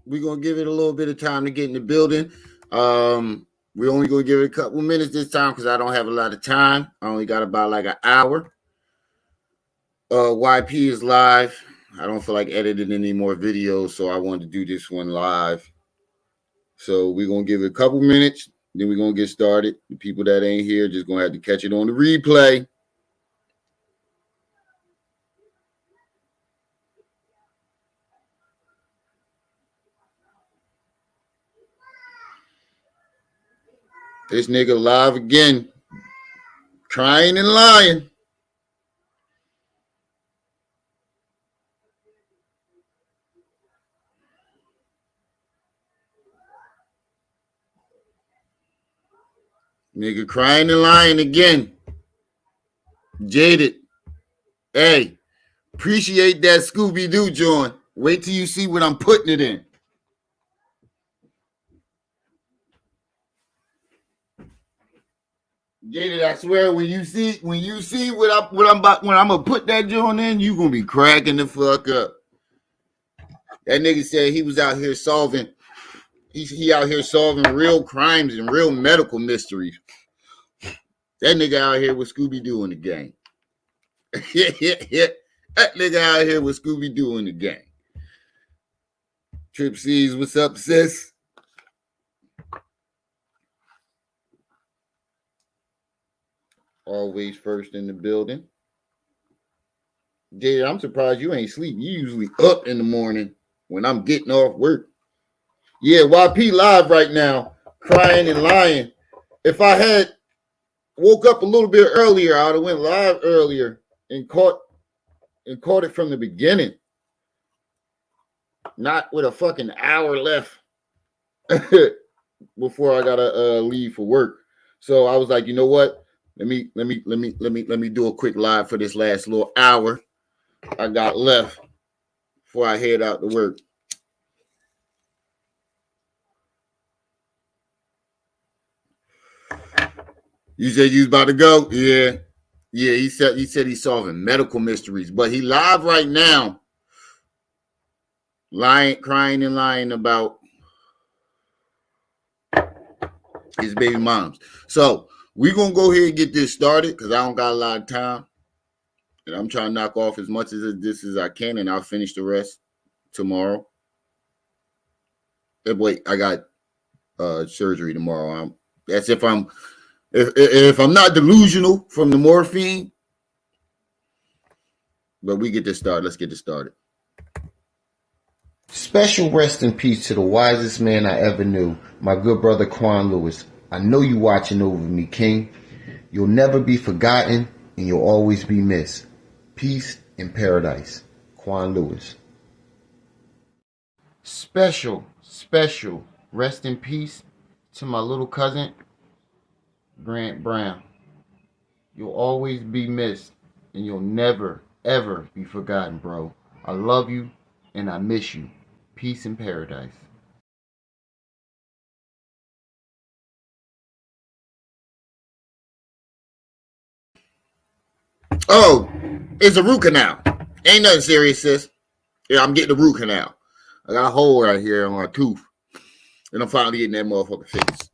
We're gonna give it a little bit of time to get in the building. We're only gonna give it a couple minutes this time because I don't have a lot of time. I only got about like an hour. YP is live. I don't feel like editing any more videos, so I wanted to do this one live. So we're gonna give it a couple minutes, then we're gonna get started. The people that ain't here just gonna have to catch it on the replay. This nigga live again, crying and lying. Nigga crying and lying again. Jaded. Hey, appreciate that Scooby-Doo joint. Wait till you see what I'm putting it in. Jaded, I swear, when you see what I'm gonna put that joint in, you gonna be cracking the fuck up. That nigga said he was out here solving. He out here solving real crimes and real medical mysteries. That nigga out here with Scooby-Doo in the game. Yeah. That nigga out here with Scooby-Doo in the game. Trip C's, what's up, sis? Always first in the building. Jay, I'm surprised you ain't sleep. You usually up in the morning when I'm getting off work. Yeah, YP live right now, crying and lying. If I had woke up a little bit earlier, I would have went live earlier and caught it from the beginning. Not with a fucking hour left before I gotta leave for work. So I was like, you know what? Let me do a quick live for this last little hour I got left before I head out to work. You said you was about to go? Yeah. He said he's solving medical mysteries, but he live right now, crying and lying about his baby moms. So we're gonna go ahead and get this started because I don't got a lot of time. And I'm trying to knock off as much of this as I can, and I'll finish the rest tomorrow. Wait, I got surgery tomorrow. That's if I'm not delusional from the morphine. But we get this started. Let's get this started. Special rest in peace to the wisest man I ever knew, my good brother Quan Lewis. I know you watching over me, King. You'll never be forgotten, and you'll always be missed. Peace in paradise. Quan Lewis. Special rest in peace to my little cousin, Grant Brown. You'll always be missed, and you'll never, ever be forgotten, bro. I love you, and I miss you. Peace in paradise. Oh, it's a root canal. Ain't nothing serious, sis. Yeah, I'm getting a root canal. I got a hole right here on my tooth. And I'm finally getting that motherfucker fixed.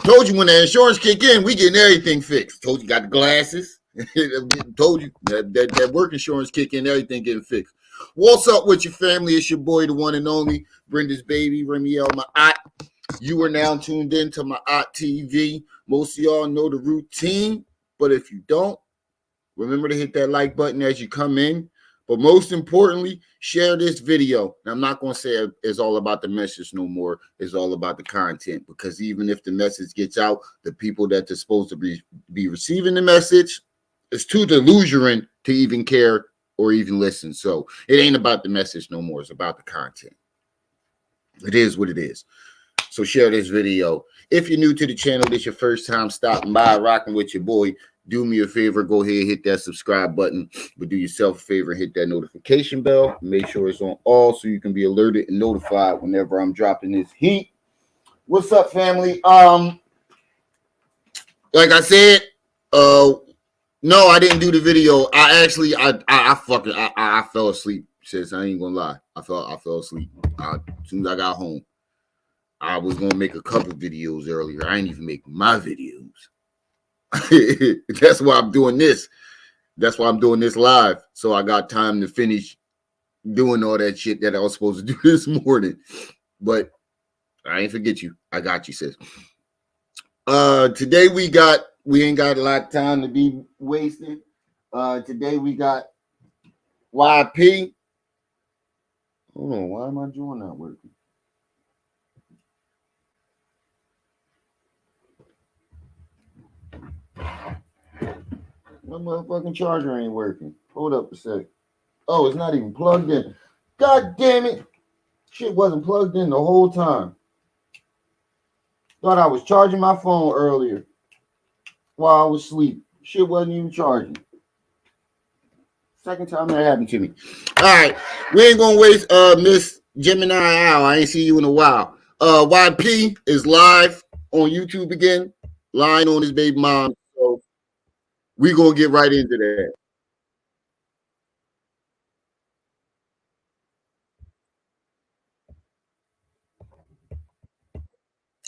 Told you when the insurance kick in, we getting everything fixed. Told you got the glasses. Told you that work insurance kick in, everything getting fixed. What's up with your family? It's your boy, the one and only, Brenda's baby, Remiel, my aunt. You are now tuned in to my aunt TV. Most of y'all know the routine, but if you don't, remember to hit that like button as you come in. But most importantly, share this video. And I'm not going to say it's all about the message no more. It's all about the content. Because even if the message gets out, the people that are supposed to be receiving the message, it's too delusional to even care or even listen. So it ain't about the message no more. It's about the content. It is what it is. So share this video. If you're new to the channel, this is your first time stopping by, rocking with your boy, do me a favor, go ahead and hit that subscribe button, but do yourself a favor and hit that notification bell. Make sure it's on all so you can be alerted and notified whenever I'm dropping this heat. What's up, family? Like I said, no, I didn't do the video. I fell asleep Sis, I ain't gonna lie. I fell asleep. As soon as I got home, I was gonna make a couple videos earlier. I ain't even make my videos. That's why I'm doing this. That's why I'm doing this live. So I got time to finish doing all that shit that I was supposed to do this morning. But I ain't forget you. I got you, sis. Today we ain't got a lot of time to be wasting. Today we got YP. Hold on, why am I doing not working? My motherfucking charger ain't working. Hold up a sec. Oh, it's not even plugged in. God damn it. Shit wasn't plugged in the whole time. Thought I was charging my phone earlier while I was asleep. Shit wasn't even charging. Second time that happened to me. All right. We ain't gonna waste Miss Gemini Owl. I ain't see you in a while. YP is live on YouTube again, lying on his baby mom. So we gonna get right into that.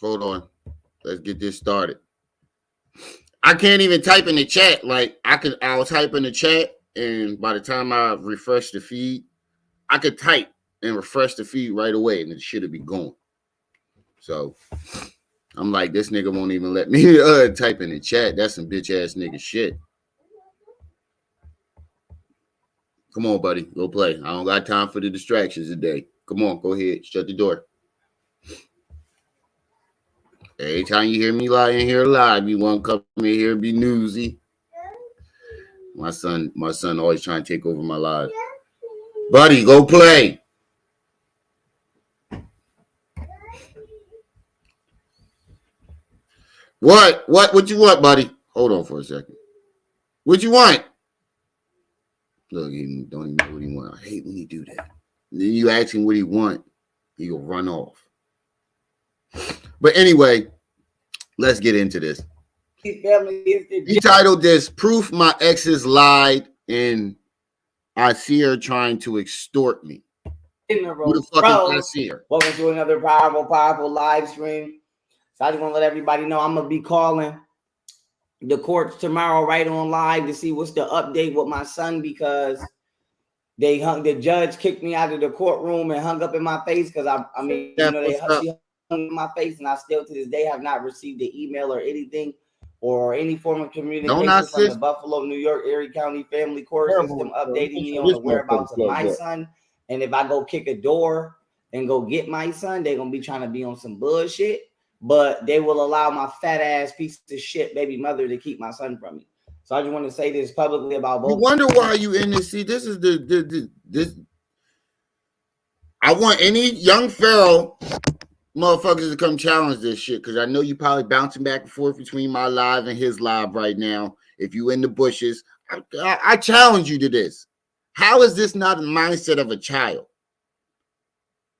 Hold on. Let's get this started. I can't even type in the chat. Like I'll type in the chat, and by the time I refresh the feed, I could type and refresh the feed right away, and it should be gone. So I'm like, this nigga won't even let me type in the chat. That's some bitch ass nigga shit. Come on, buddy, go play. I don't got time for the distractions today. Come on, go ahead, shut the door. Every time you hear me lie in here live, you want to come in here and be newsy. My son always trying to take over my life. Buddy, go play. What you want, buddy? Hold on for a second. What you want? Look, he don't even know what he want. I hate when he do that. And then you ask him what he want, he will run off. But anyway, let's get into this. He titled this "Proof My Exes Lied and I See Her Trying to Extort Me." Who the fuck is I see her? Welcome to another powerful live stream. So I just want to let everybody know I'm gonna be calling the courts tomorrow right on live to see what's the update with my son, because the judge kicked me out of the courtroom and hung up in my face because she hung in my face, and I still to this day have not received the email or anything or any form of communication from the Buffalo, New York, Erie County Family Court System updating me on the whereabouts of my son. And if I go kick a door and go get my son, they're gonna be trying to be on some bullshit. But they will allow my fat ass piece of shit baby mother to keep my son from me. So I just want to say this publicly about both. You wonder why you in this. See, this is this. I want any young Pharaoh motherfuckers to come challenge this shit, because I know you probably bouncing back and forth between my live and his live right now. If you in the bushes, I challenge you to this. How is this not the mindset of a child?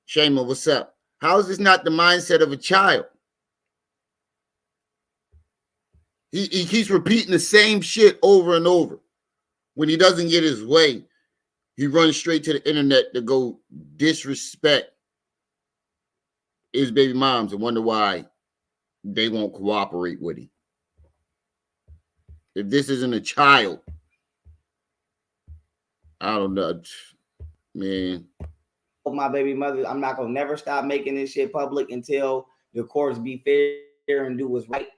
Shama, what's up? How is this not the mindset of a child? He keeps repeating the same shit over and over. When he doesn't get his way, he runs straight to the internet to go disrespect his baby moms and wonder why they won't cooperate with him. If this isn't a child, I don't know, man. My baby mother, I'm not gonna never stop making this shit public until the courts be fair and do what's right.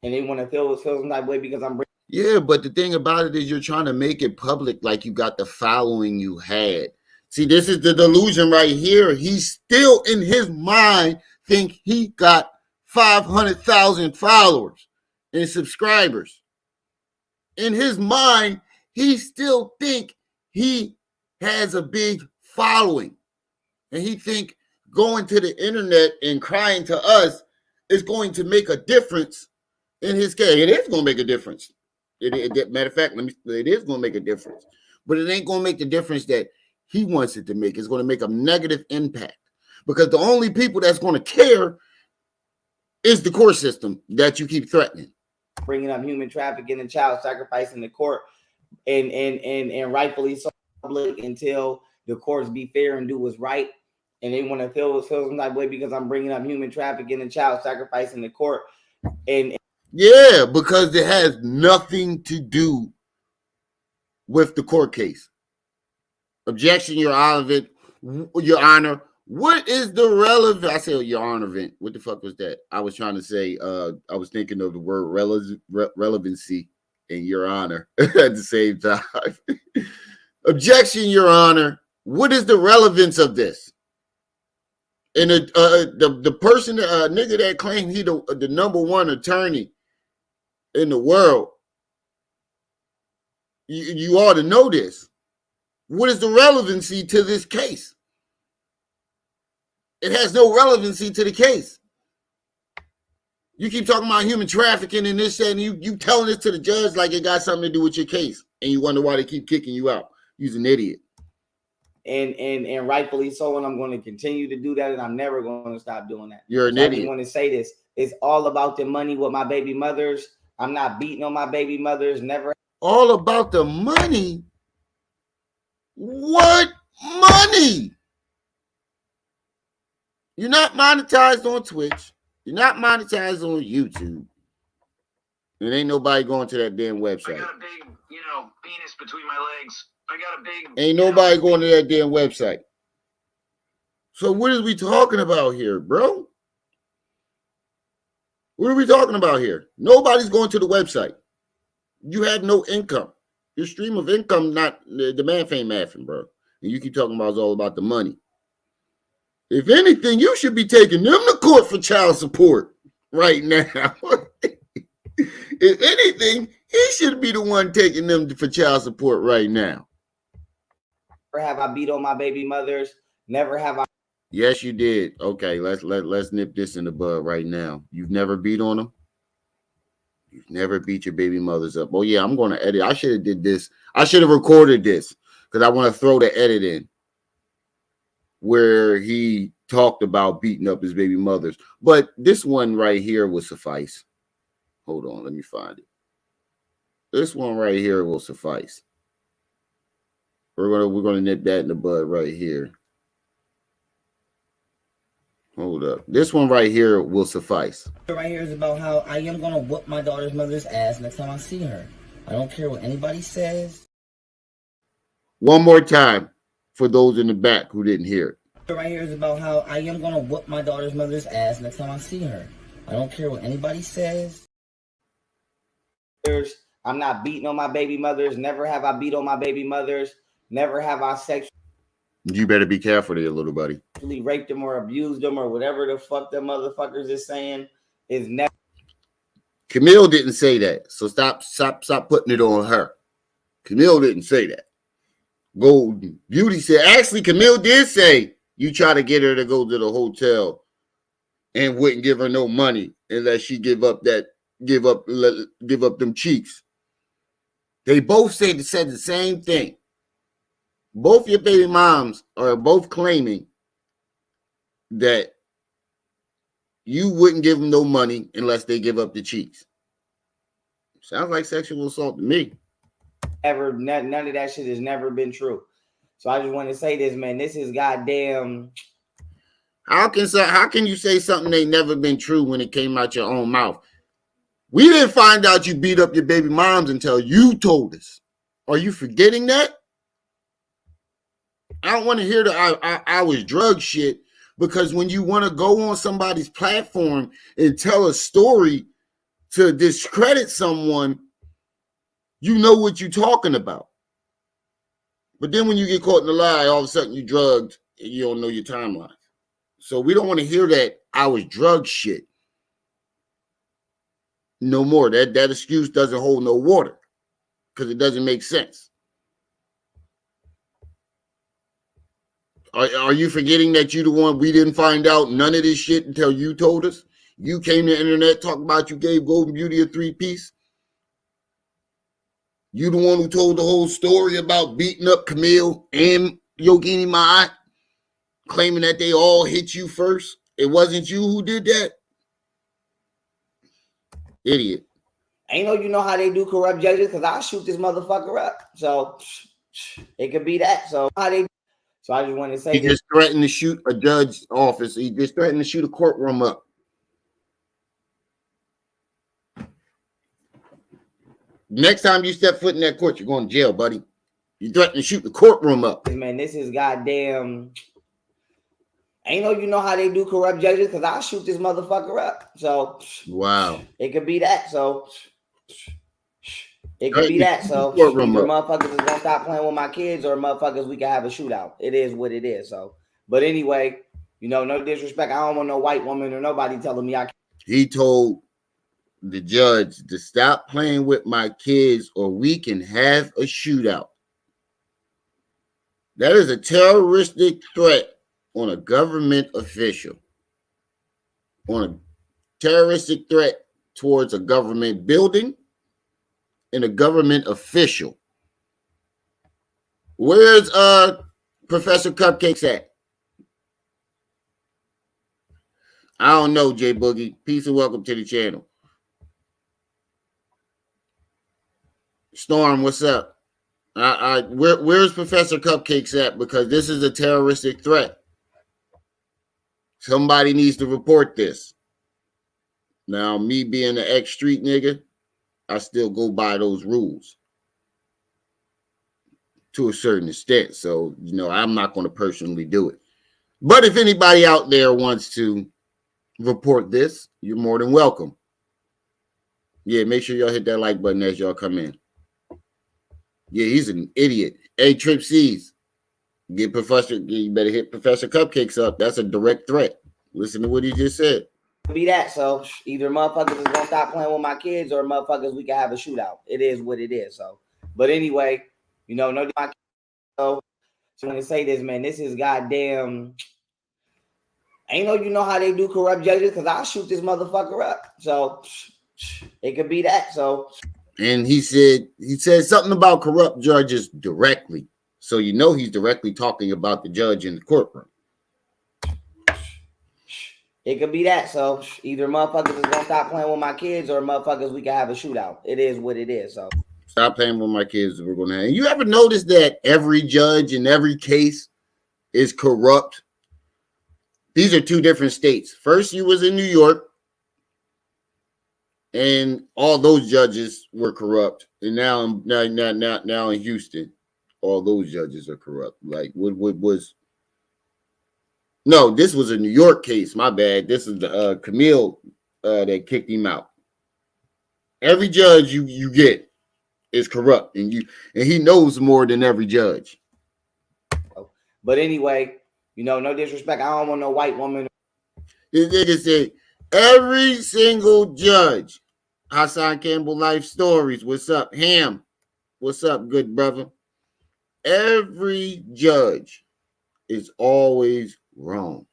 And they want to feel some type of way because I'm. Yeah, but the thing about it is you're trying to make it public like you got the following you had. See, this is the delusion right here. He's still in his mind think he got 500,000 followers and subscribers. In his mind, he still think he has a big following. And he think going to the internet and crying to us is going to make a difference in his case. It is going to make a difference. Matter of fact, it is going to make a difference. But it ain't going to make the difference that he wants it to make. It's going to make a negative impact. Because the only people that's going to care is the court system that you keep threatening. Bringing up human trafficking and child sacrifice in the court, and rightfully so, public until the courts be fair and do what's right, and they want to feel some type of way because I'm bringing up human trafficking and child sacrifice in the court. And yeah, because it has nothing to do with the court case. Objection, Your Honor. Your Honor. What is the relevant? I said, Your Honor, Vent. What the fuck was that? I was trying to say, I was thinking of the word relevancy and Your Honor at the same time. Objection, Your Honor. What is the relevance of this? And the person, nigga that claimed he the number one attorney in the world, you ought to know this. What is the relevancy to this case? It has no relevancy to the case. You keep talking about human trafficking and this, and you telling this to the judge like it got something to do with your case, and you wonder why they keep kicking you out. You're an idiot. And rightfully so, and I'm going to continue to do that, and I'm never going to stop doing that. You're an idiot. I just want to say this. It's all about the money with my baby mothers. I'm not beating on my baby mothers. Never. All about the money? What money? You're not monetized on Twitch. You're not monetized on YouTube. And ain't nobody going to that damn website. I got a big, penis between my legs. I got a big. Ain't nobody going to that damn website. So what are we talking about here, bro? What are we talking about here? Nobody's going to the website. You have no income. Your stream of income, not the math ain't mathing, bro. And you keep talking about it's all about the money. If anything, you should be taking them to court for child support right now. If anything, he should be the one taking them for child support right now. Never have I beat on my baby mothers. Never have I. Yes, you did. Okay, let's nip this in the bud right now. You've never beat on them? You've never beat your baby mothers up. Oh, yeah, I'm going to edit. I should have did this. I should have recorded this because I want to throw the edit in where he talked about beating up his baby mothers. But this one right here will suffice. Hold on, let me find it. This one right here will suffice. We're gonna nip that in the bud right here. Hold up. This one right here will suffice. Right here is about how I am gonna whoop my daughter's mother's ass next time I see her. I don't care what anybody says. One more time for those in the back who didn't hear it. Right here is about how I am gonna whoop my daughter's mother's ass next time I see her. I don't care what anybody says. I'm not beating on my baby mothers. Never have I beat on my baby mothers. Never have I sexually. You better be careful there, little buddy. Raped them or abused them or whatever the fuck them motherfuckers is saying is never. Camille didn't say that, so stop putting it on her. Camille didn't say that. Gold Beauty said. Actually, Camille did say you try to get her to go to the hotel and wouldn't give her no money unless she give up them cheeks. They both said the same thing. Both your baby moms are both claiming that you wouldn't give them no money unless they give up the cheeks. Sounds like sexual assault to me. Ever, none of that shit has never been true. So I just want to say this, man. This is goddamn. How can you say something ain't never been true when it came out your own mouth? We didn't find out you beat up your baby moms until you told us. Are you forgetting that? I don't want to hear the I was drug shit, because when you want to go on somebody's platform and tell a story to discredit someone, you know what you're talking about. But then when you get caught in the lie, all of a sudden you drugged and you don't know your timeline. So we don't want to hear that I was drug shit. No more. That excuse doesn't hold no water because it doesn't make sense. Are you forgetting that you the one we didn't find out none of this shit until you told us? You came to the internet talking about you gave Golden Beauty a 3-piece. You the one who told the whole story about beating up Camille and Yogini Ma'at, claiming that they all hit you first. It wasn't you who did that. Idiot. Ain't you know how they do corrupt judges, because I'll shoot this motherfucker up. So it could be that. So So I just want to say he just threatened to shoot a judge's office. He just threatened to shoot a courtroom up. Next time you step foot in that court, you're going to jail, buddy. You threatened to shoot the courtroom up. Man, this is goddamn. Ain't no, you know how they do corrupt judges, because I'll shoot this motherfucker up. So wow, it could be that. So it could be that. So either motherfuckers is gonna stop playing with my kids, or motherfuckers we can have a shootout. It is what it is. So, but anyway, you know, no disrespect. I don't want no white woman or nobody telling me I can't. He told the judge to stop playing with my kids, or we can have a shootout. That is a terroristic threat on a government official, on a terroristic threat towards a government building and a government official. Where's Professor Cupcakes at? I don't know, J Boogie. Peace and welcome to the channel. Storm, what's up? Where's Professor Cupcakes at? Because this is a terroristic threat. Somebody needs to report this. Now, me being an ex-street nigga, I still go by those rules to a certain extent. So, you know, I'm not going to personally do it. But if anybody out there wants to report this, you're more than welcome. Yeah, make sure y'all hit that like button as y'all come in. Yeah, he's an idiot. Hey, Trip C's. You better hit Professor Cupcakes up. That's a direct threat. Listen to what he just said. Be that. So either motherfuckers is gonna stop playing with my kids, or motherfuckers we can have a shootout. It is what it is. So, but anyway, you know, no. So when I say this, man, this is goddamn. Ain't no, you know how they do corrupt judges, because I'll shoot this motherfucker up. So it could be that. So. And he said something about corrupt judges directly. So you know he's directly talking about the judge in the courtroom. It could be that. So either motherfuckers is gonna stop playing with my kids, or motherfuckers we can have a shootout. It is what it is. So stop playing with my kids. We're gonna have. You ever notice that every judge in every case is corrupt? These are two different states. First, you was in New York, and all those judges were corrupt. And now in Houston, all those judges are corrupt. Like what was? No, this was a New York case. My bad. This is the Camille that kicked him out. Every judge you get is corrupt, and he knows more than every judge. But anyway, you know, no disrespect. I don't want no white woman. This nigga said every single judge. Hassan Campbell Life Stories. What's up, Ham? What's up, good brother? Every judge is always wrong.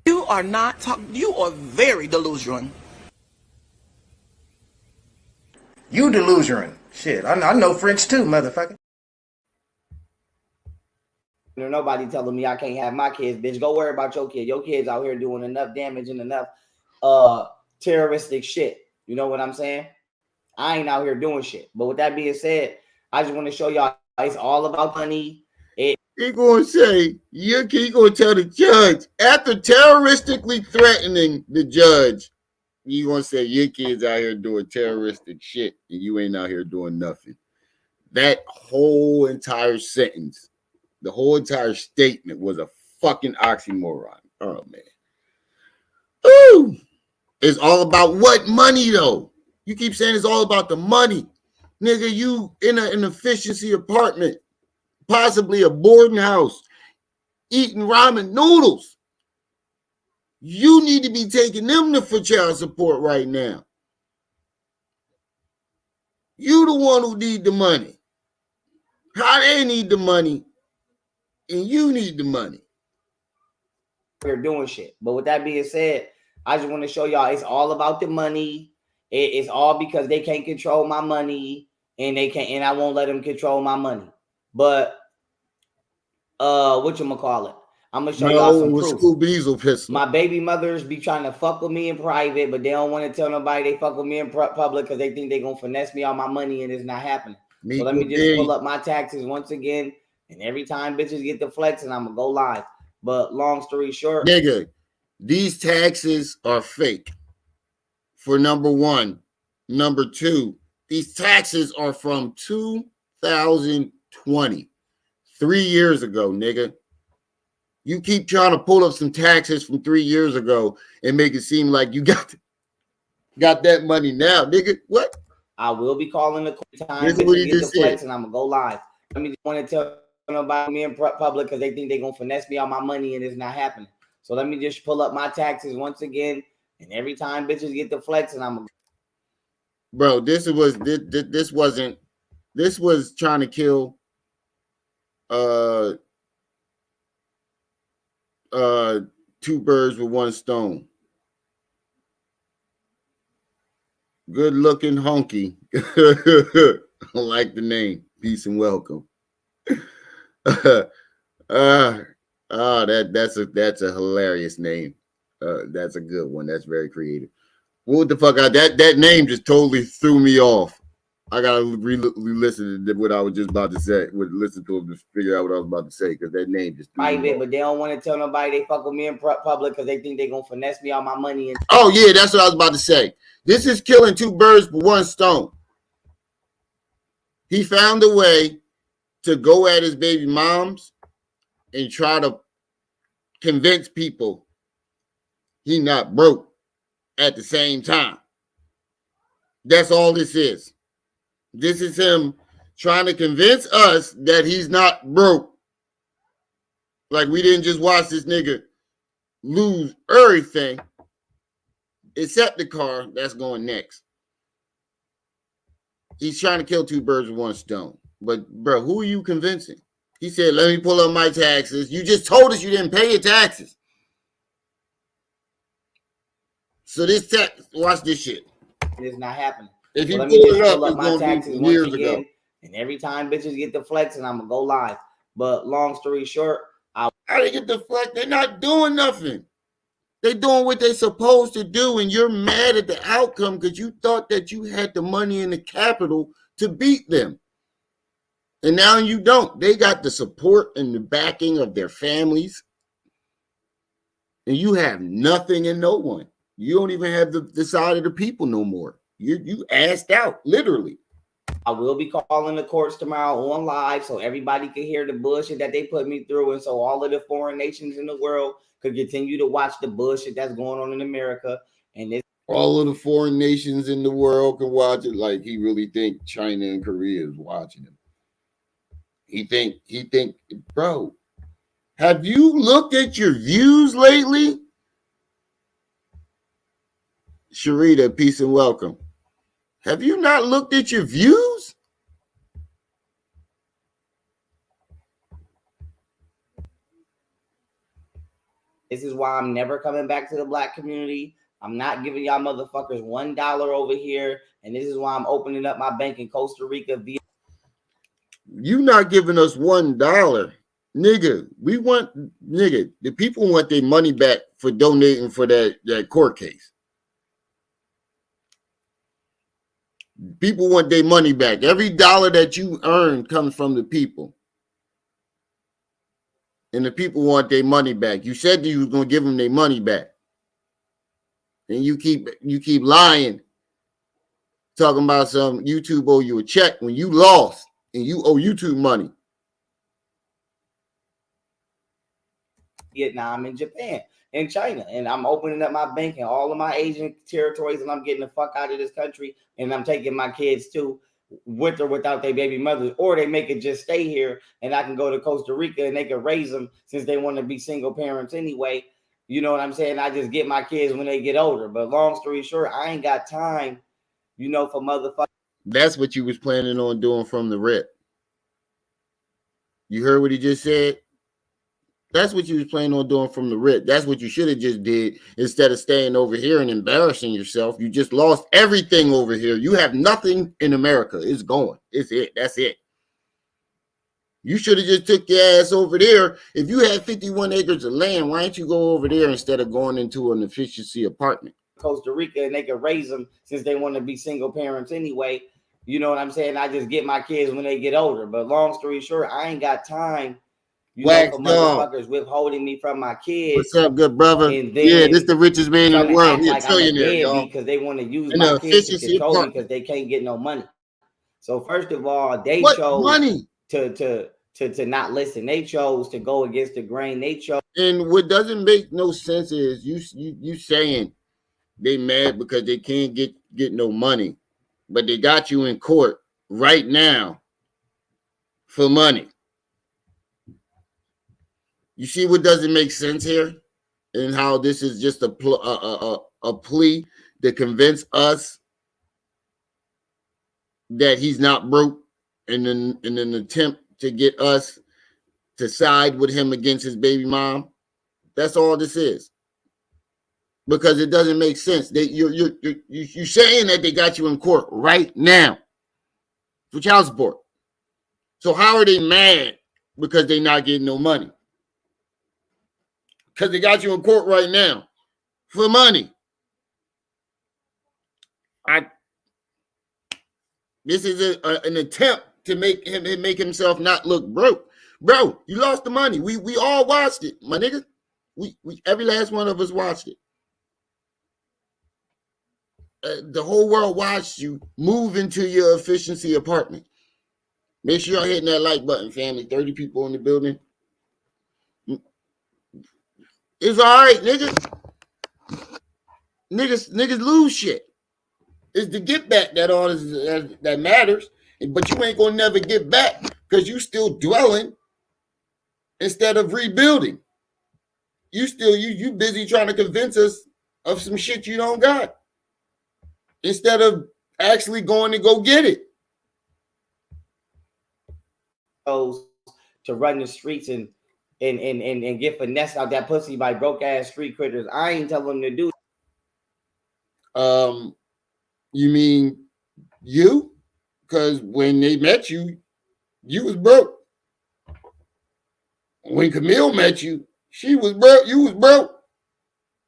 You are not talking. You are very delusional. You delusional. Shit, I know French too, motherfucker. There's nobody telling me I can't have my kids, bitch. Go worry about your kid. Your kids out here doing enough damage and enough terroristic shit. You know what I'm saying? I ain't out here doing shit. But with that being said, I just want to show y'all it's all about money. He gonna say, he gonna tell the judge, after terroristically threatening the judge, you gonna say your kids out here doing terroristic shit and you ain't out here doing nothing. That whole entire sentence, the whole entire statement was a fucking oxymoron. Oh man. Ooh. It's all about what money though? You keep saying it's all about the money. Nigga, you in an efficiency apartment, possibly a boarding house, eating ramen noodles. You need to be taking them for child support right now. You the one who need the money. How they need the money, and you need the money. We're doing shit. But with that being said, I just want to show y'all it's all about the money. It's all because they can't control my money, and I won't let them control my money. But whatchamacallit? I'm gonna show y'all some proof. Scooby-Doo pistol. My baby mothers be trying to fuck with me in private, but they don't want to tell nobody they fuck with me in public because they think they're gonna finesse me all my money, and it's not happening. So let me just pull up my taxes once again And every time bitches get the flexing, I'm gonna go live. But long story short, Nigga, these taxes are fake. For number one. Number two, these taxes are from 2020. 3 years ago, nigga. You keep trying to pull up some taxes from 3 years ago and make it seem like you got that money now, nigga. What? I will be calling the time. This is what he Get the just flex, said. and I'm gonna go live. Let me just want to tell nobody me in public because they think they're gonna finesse me on my money and it's not happening. So let me just pull up my taxes once again, and every time bitches get the flex, and I'm Bro, this was trying to kill two birds with one stone. Good looking honky. I like the name. Peace and welcome. That's a hilarious name. That's a good one. That's very creative. What the fuck? That name just totally threw me off. I gotta re-listen to what I was just about to say. Listen to him to figure out what I was about to say because that name just threw me private, off. but they don't want to tell nobody they fuck with me in public because they think they're gonna finesse me on my money. And Oh yeah, that's what I was about to say. This is killing two birds with one stone. He found a way to go at his baby moms and try to convince people he not broke at the same time. That's all this is. This is him trying to convince us that he's not broke. Like we didn't just watch this nigga lose everything except the car that's going next. He's trying to kill two birds with one stone. But bro, who are you convincing? He said, let me pull up my taxes. You just told us you didn't pay your taxes. So this tax, watch this shit. it's not happening. If you So pull it up, it's my going to be years ago. And every time bitches get the flex, and I'm gonna go live. But long story short, How they get the flex? They're not doing nothing. They're doing what they're supposed to do, and you're mad at the outcome because you thought that you had the money in the capital to beat them. And now you don't. They got the support and the backing of their families. And you have nothing and no one. You don't even have the side of the people no more. You assed out, literally. I will be calling the courts tomorrow on live so everybody can hear the bullshit that they put me through, and so all of the foreign nations in the world could continue to watch the bullshit that's going on in America. And this All of the foreign nations in the world can watch it. Like he really think China and Korea is watching him. He think, bro, have you looked at your views lately? Sharita, peace and welcome. Have you not looked at your views? is why I'm never coming back to the black community. I'm not giving y'all motherfuckers $1 over here. And this is why I'm opening up my bank in Costa Rica via. You not giving us $1. Nigga, the people want their money back for donating for that court case. People want their money back. Every dollar that you earn comes from the people. And the people want their money back. You said that you was going to give them their money back. And you keep lying. Talking about some YouTube owe you a check when you lost and you owe YouTube money. Vietnam and Japan and China, and I'm opening up my bank in all of my Asian territories, and I'm getting the fuck out of this country, and I'm taking my kids too, with or without their baby mothers, or they make it just stay here, and I can go to Costa Rica and they can raise them since they want to be single parents anyway. You know what I'm saying? I just get my kids when they get older. But long story short, I ain't got time, for motherfuckers. That's what you was planning on doing from the rip. You heard what he just said? That's what you was planning on doing from the rip. That's what you should have just did instead of staying over here and embarrassing yourself. You just lost everything over here. You have nothing in America. It's gone. It's it. That's it. You should have just took your ass over there. If you had 51 acres of land, why don't you go over there instead of going into an efficiency apartment? Costa Rica, and they can raise them since they want to be single parents anyway. You know what I'm saying? I just get my kids when they get older. But long story short, I ain't got time, Wax for dog. motherfuckers withholding me from my kids. What's up, good brother? And Yeah, this then the richest man in trying the to world. act He a like I'm a trillionaire, y'all. deadbeat because they want to use In my the kids to efficiency control me apartment. because they can't get no money. So first of all, they What chose money? to not listen. They chose to go against the grain. They chose. And what doesn't make no sense is you saying they mad because they can't get no money, but they got you in court right now for money. You see what doesn't make sense here, and how this is just a plea to convince us that he's not broke, and then in an attempt to get us to side with him against his baby mom. That's all this is. Because it doesn't make sense. You're saying that they got you in court right now for child support. So how are they mad because they're not getting no money? Because they got you in court right now for money. This is an attempt to make himself not look broke. Bro, you lost the money. We all watched it, my nigga. We every last one of us watched it. The whole world watched you move into your efficiency apartment. Make sure y'all hitting that like button, family. 30 people in the building. It's all right, nigga. Niggas lose shit. It's the get back that matters. But you ain't gonna never get back because you still dwelling instead of rebuilding. You busy trying to convince us of some shit you don't got instead of actually going to go get it. To run the streets and get finesse out that pussy by broke ass street critters. I ain't telling them to do. You mean you? Because when they met you, you was broke. When Camille met you, she was broke. You was broke.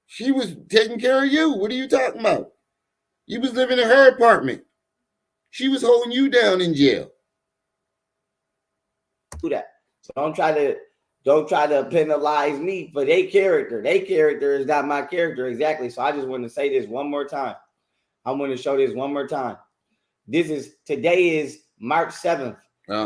She was taking care of you. What are you talking about? You was living in her apartment. She was holding you down in jail. Do that. So don't try to penalize me for their character. Their character is not my character exactly. So I just want to say this one more time. I'm going to show this one more time. Today is March 7th.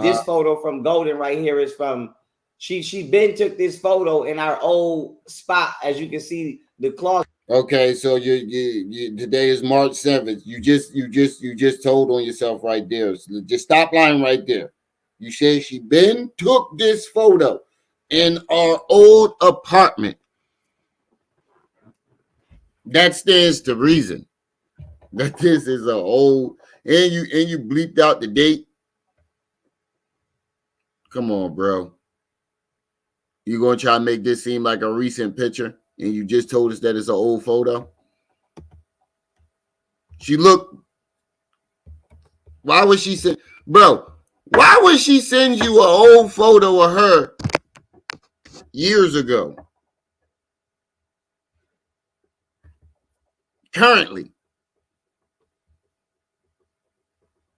This photo from Golden right here is from she been took this photo in our old spot, as you can see the closet. Okay, so you today is March 7th. You just told on yourself right there. So just stop lying right there. You said she been took this photo in our old apartment. That stands to reason that this is a old and you bleeped out the date. Come on, bro. You gonna try to make this seem like a recent picture, and you just told us that it's an old photo? She looked. Why would she send, bro? Why would she send you an old photo of her years ago? Currently,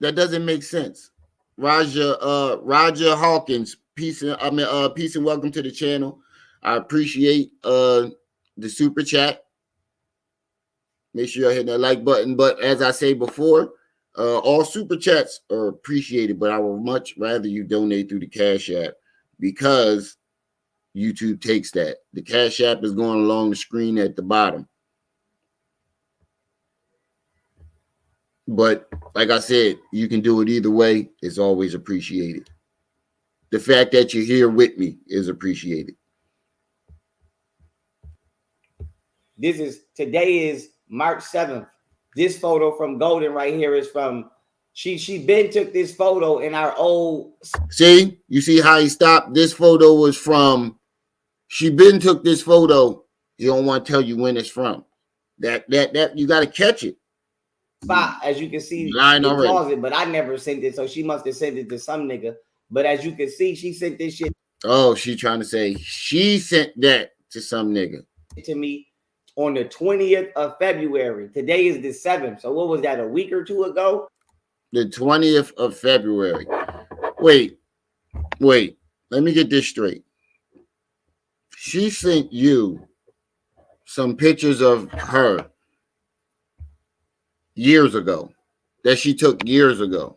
that doesn't make sense. Roger Hawkins, peace and welcome to the channel. I appreciate the super chat. Make sure you're hitting that like button. But as I say before, all super chats are appreciated, but I would much rather you donate through the Cash App because YouTube takes that. The Cash App is going along the screen at the bottom. But like I said, you can do it either way. It's always appreciated. The fact that you're here with me is appreciated. Today is March 7th. This photo from Golden right here is from she been took this photo in our old. See, you see how he stopped? This photo was from she been took this photo. He don't want to tell you when it's from. That you got to catch it. Spot, as you can see, Lying the already. closet, but I never sent it, so she must have sent it to some nigga. But as you can see, she sent this shit. Oh, she trying to say she sent that to some nigga. To me on the 20th of February. Today is the 7th. So what was that, a week or two ago? The 20th of February. Wait. Let me get this straight. She sent you some pictures of her years ago that she took years ago.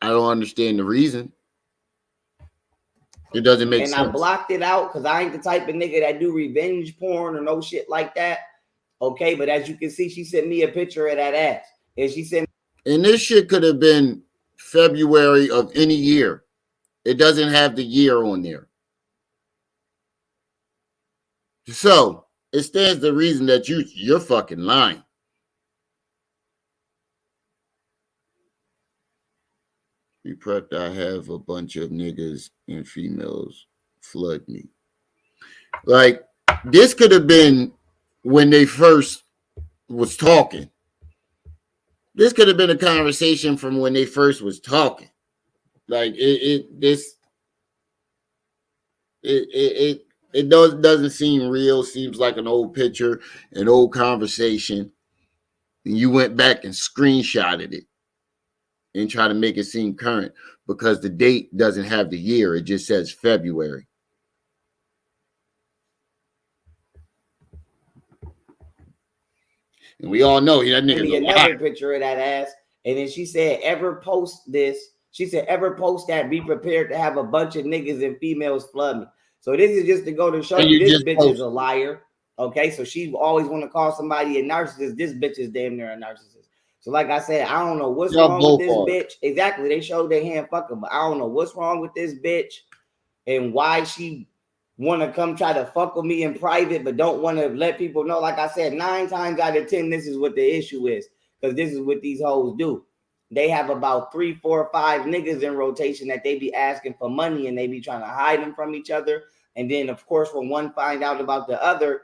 I don't understand the reason. It doesn't make sense. And I blocked it out because I ain't the type of nigga that do revenge porn or no shit like that. Okay, but as you can see, she sent me a picture of that ass. And she sent. And this shit could have been February of any year. It doesn't have the year on there. So it stands to reason that you're fucking lying. Be prepped. I have a bunch of niggas and females flood me. Like, this could have been when they first was talking. This could have been a conversation from when they first was talking. Like, it doesn't seem real. Seems like an old picture, an old conversation. And you went back and screenshotted it and try to make it seem current because the date doesn't have the year. It just says February. And we all know that nigga's another picture of that ass. And then she said, ever post this? She said, ever post that, be prepared to have a bunch of niggas and females flood me. So this is just to go to show you this bitch is a liar. Okay, so she always want to call somebody a narcissist. This bitch is damn near a narcissist. So like I said, I don't know what's wrong with this bitch. Exactly, they showed their hand fucking, but I don't know what's wrong with this bitch and why she want to come try to fuck with me in private, but don't want to let people know. Like I said, 9 times out of 10, this is what the issue is, because this is what these hoes do. They have about 3, 4, 5 niggas in rotation that they be asking for money, and they be trying to hide them from each other. And then, of course, when one find out about the other,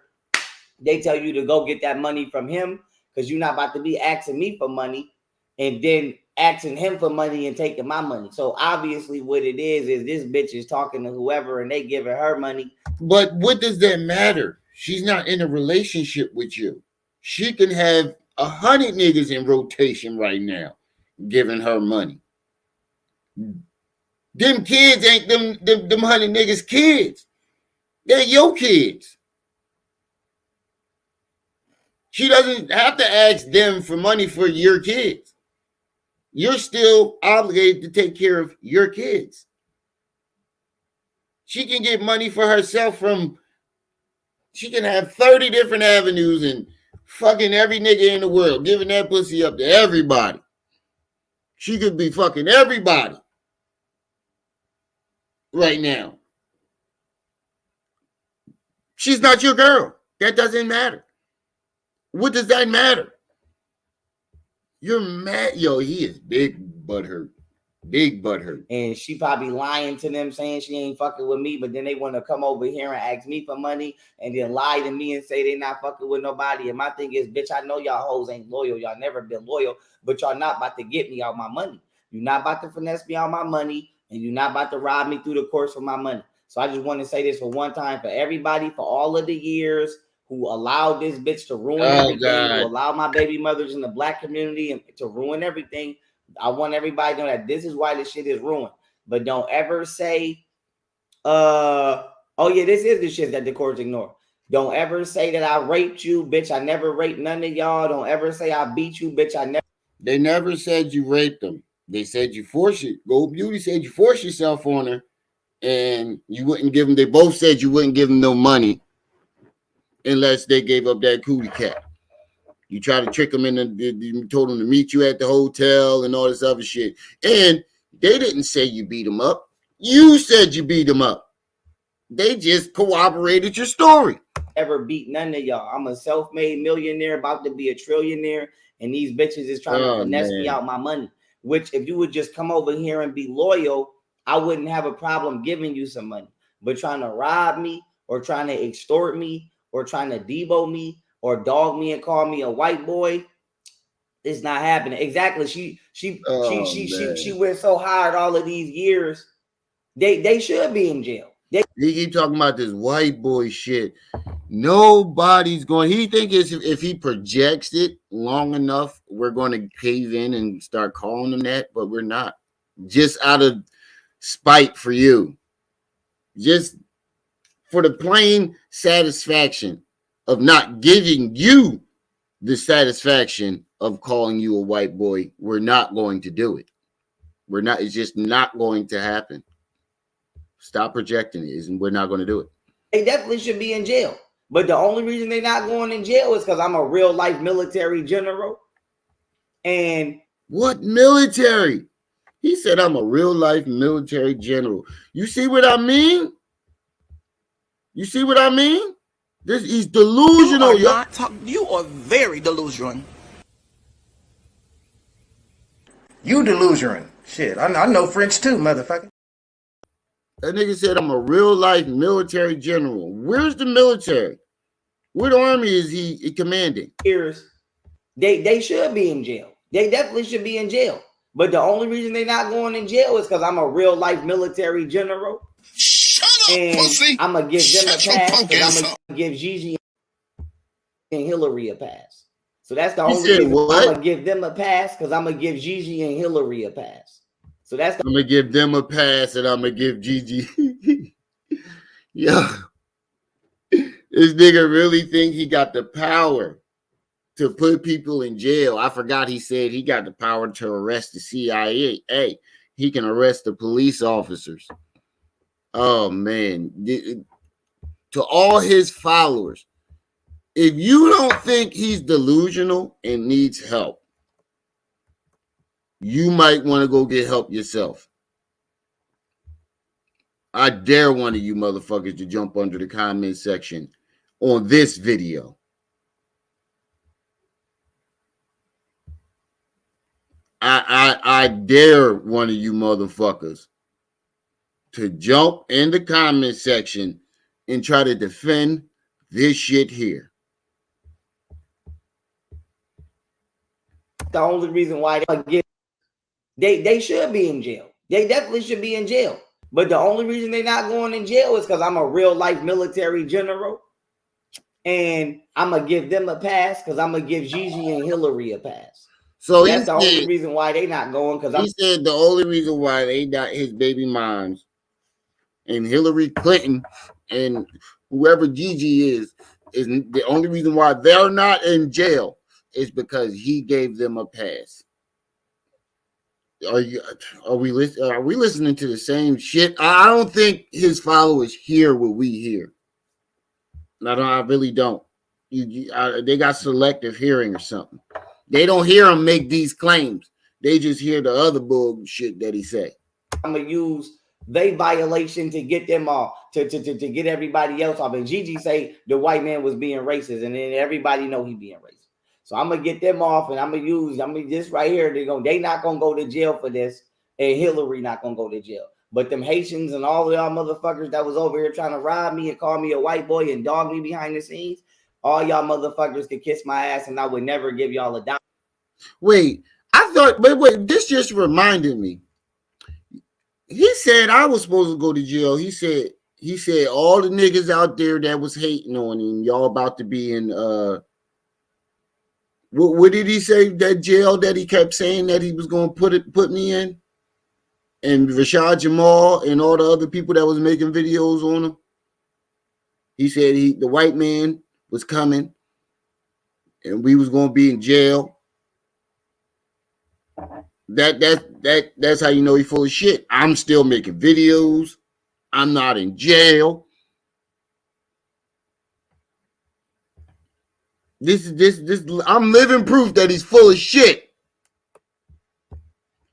they tell you to go get that money from him, because you're not about to be asking me for money and then asking him for money and taking my money. So obviously what it is this bitch is talking to whoever and they giving her money. But what does that matter? She's not in a relationship with you. She can have 100 niggas in rotation right now giving her money. Them kids ain't them 100 niggas kids. They're your kids. She doesn't have to ask them for money for your kids. You're still obligated to take care of your kids. She can get money for herself she can have 30 different avenues and fucking every nigga in the world, giving that pussy up to everybody. She could be fucking everybody right now. She's not your girl. That doesn't matter. What does that matter? You're mad. Yo, he is big butthurt. Big butthurt. And she probably lying to them saying she ain't fucking with me, but then they want to come over here and ask me for money and then lie to me and say they not fucking with nobody. And my thing is, bitch, I know y'all hoes ain't loyal. Y'all never been loyal, but y'all not about to get me out my money. You're not about to finesse me out my money, and you're not about to rob me through the courts for my money. So I just want to say this for one time for everybody, for all of the years who allowed this bitch to ruin everything, who allowed my baby mothers in the black community and to ruin everything. I want everybody to know that this is why this shit is ruined. But don't ever say, oh yeah, this is the shit that the courts ignore. Don't ever say that I raped you, bitch. I never raped none of y'all. Don't ever say I beat you, bitch. I never. They never said you raped them. They said you forced it. Gold Beauty said you forced yourself on her, and you wouldn't give them. They both said you wouldn't give them no money unless they gave up that cootie cat. You try to trick them you told them to meet you at the hotel and all this other shit. And they didn't say you beat them up. You said you beat them up. They just corroborated your story. Ever beat none of y'all. I'm a self-made millionaire, about to be a trillionaire, and these bitches is trying to finesse me out my money. Which, if you would just come over here and be loyal, I wouldn't have a problem giving you some money. But trying to rob me or trying to extort me or trying to debo me or dog me and call me a white boy, it's not happening. Exactly. She went so hard all of these years. They should be in jail. He keep talking about this white boy shit. Nobody's going. He thinks if he projects it long enough, we're going to cave in and start calling him that, but we're not. Just out of spite for you. Just for the plain satisfaction of not giving you the satisfaction of calling you a white boy, we're not going to do it. We're not. It's just not going to happen. Stop projecting it, and we're not going to do it. They definitely should be in jail. But the only reason they're not going in jail is because I'm a real life military general. And what military? He said I'm a real life military general. You see what I mean? You see what I mean? He's delusional. You are very delusional. You delusional. Shit, I know French too, motherfucker. That nigga said I'm a real life military general. Where's the military? What army is he commanding? They should be in jail. They definitely should be in jail. But the only reason they're not going in jail is because I'm a real life military general. Shut up, and pussy. I'm going to give them Shut a pass. your punk I'm ass going to give Gigi and Hillary a pass. So that's the He only said reason what? I'm going to give them a pass, because I'm going to give Gigi and Hillary a pass. So that's the I'm going to give them a pass, and I'm going to give Gigi. Yeah. This nigga really think he got the power to put people in jail. I forgot he said he got the power to arrest the CIA. Hey, he can arrest the police officers. Oh, man. To all his followers, if you don't think he's delusional and needs help, you might want to go get help yourself. I dare one of you motherfuckers to jump under the comment section on this video. I dare one of you motherfuckers to jump in the comment section and try to defend this shit here. The only reason why they should be in jail. They definitely should be in jail. But the only reason they're not going in jail is because I'm a real life military general. And I'm going to give them a pass, because I'm going to give Gigi and Hillary a pass. So that's the only reason why they not going. Because he said the only reason why they not his baby moms and Hillary Clinton and whoever Gigi is the only reason why they're not in jail is because he gave them a pass. Are we listening to the same shit? I don't think his followers hear what we hear. I really don't. They got selective hearing or something. They don't hear him make these claims. They just hear the other bullshit that he say. I'm gonna use they violation to get them off, to get everybody else off. And Gigi say the white man was being racist, and then everybody know he being racist. So I'm gonna get them off, and I'm gonna this right here. They not gonna go to jail for this, and Hillary not gonna go to jail. But them Haitians and all of y'all motherfuckers that was over here trying to rob me and call me a white boy and dog me behind the scenes, all y'all motherfuckers could kiss my ass, and I would never give y'all a dime. Wait, I thought, but wait, this just reminded me. He said I was supposed to go to jail. He said all the niggas out there that was hating on him, y'all about to be in what did he say, that jail that he kept saying that he was going to put me in? And Rashad Jamal and all the other people that was making videos on him. He said the white man was coming and we was going to be in jail. That's how you know he's full of shit. I'm still making videos. I'm not in jail. This I'm living proof that he's full of shit.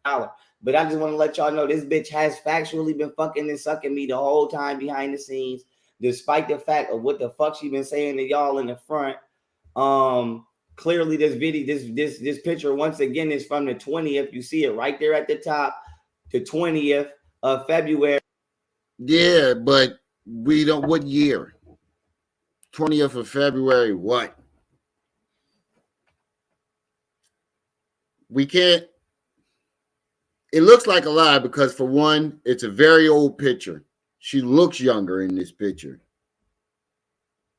But I just want to let y'all know this bitch has factually been fucking and sucking me the whole time behind the scenes, despite the fact of what the fuck she been saying to y'all in the front. Clearly this video, this picture once again is from the 20th. You see it right there at the top, the 20th of February. Yeah, but we don't. What year? 20th of February. What? We can't. It looks like a lie because, for one, it's a very old picture. She looks younger in this picture.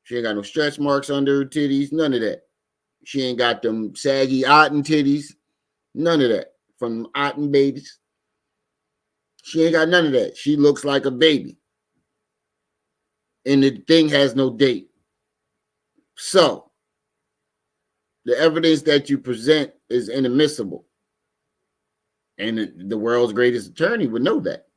She ain't got no stretch marks under her titties. None of that. She ain't got them saggy Otten titties. None of that. From Otten babies. She ain't got none of that. She looks like a baby. And the thing has no date. So, the evidence that you present is inadmissible. And the world's greatest attorney would know that.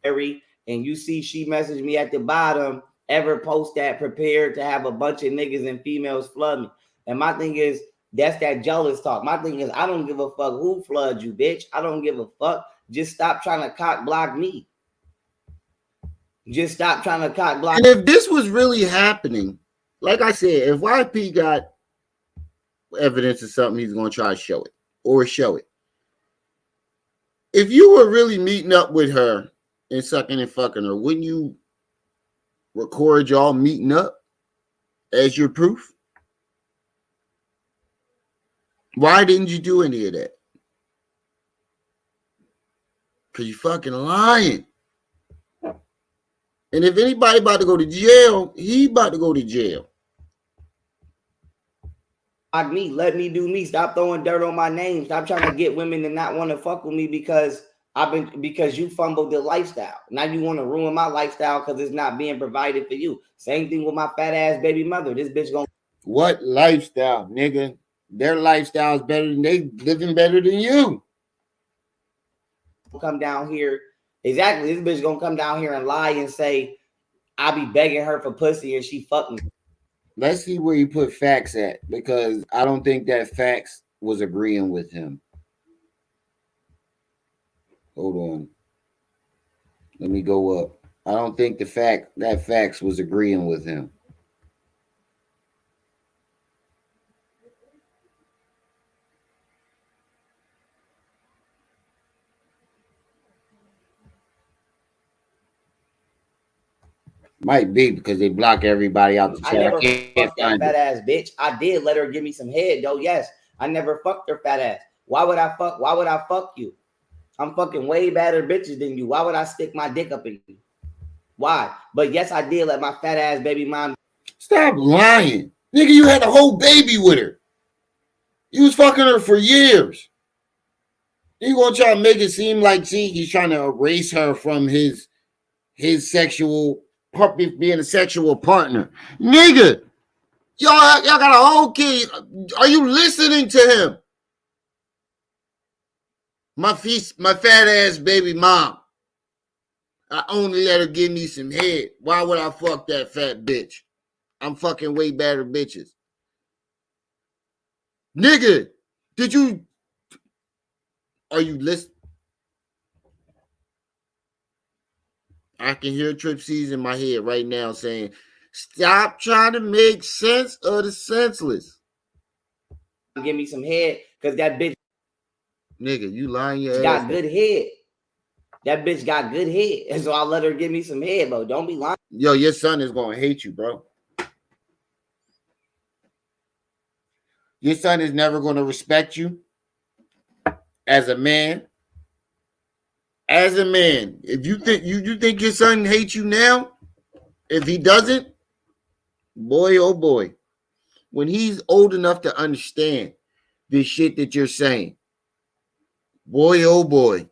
And you see she messaged me at the bottom, ever post that prepared to have a bunch of niggas and females flood me. And my thing is, that's that jealous talk. My thing is, I don't give a fuck who floods you, bitch. I don't give a fuck. Just stop trying to cock block me. Just stop trying to cock block. And if this was really happening, like I said, if YP got evidence of something, he's going to try to show it or show it. If you were really meeting up with her and sucking and fucking her, wouldn't you record y'all meeting up as your proof? Why didn't you do any of that? Because you fucking lying. And if anybody about to go to jail, he about to go to jail. Like me, let me do me. Stop throwing dirt on my name. Stop trying to get women to not want to fuck with me because you fumbled the lifestyle. Now you want to ruin my lifestyle because it's not being provided for you. Same thing with my fat ass baby mother. This bitch gonna what lifestyle, nigga? Their lifestyle is better than they living better than you. come down here. Exactly, this bitch gonna come down here and lie and say I be begging her for pussy and she fucked me. Let's see where you put facts at, because I don't think that facts was agreeing with him. Hold on. Let me go up. I don't think that facts was agreeing with him. Might be because they block everybody out the chat. I never fucked that fat ass bitch. I did let her give me some head though. Yes, I never fucked her fat ass. Why would I fuck you? I'm fucking way better bitches than you. Why would I stick my dick up in you? Why? But yes, I did let my fat ass baby mom. Stop lying. Nigga, you had a whole baby with her. You was fucking her for years. You gonna try to make it seem like, see, he's trying to erase her from his sexual puppy, being a sexual partner. Nigga, y'all got a whole kid. Are you listening to him? My fat ass baby mom. I only let her give me some head. Why would I fuck that fat bitch? I'm fucking way better bitches. Nigga, are you listening? I can hear Trip C's in my head right now saying, stop trying to make sense of the senseless. Give me some head because that bitch. Nigga, you lying your ass. Got good head. That bitch got good head. And so I let her give me some head, bro. Don't be lying. Yo, your son is going to hate you, bro. Your son is never going to respect you as a man. As a man, if you think you think your son hates you now, if he doesn't, boy, oh boy, when he's old enough to understand this shit that you're saying, boy, oh boy,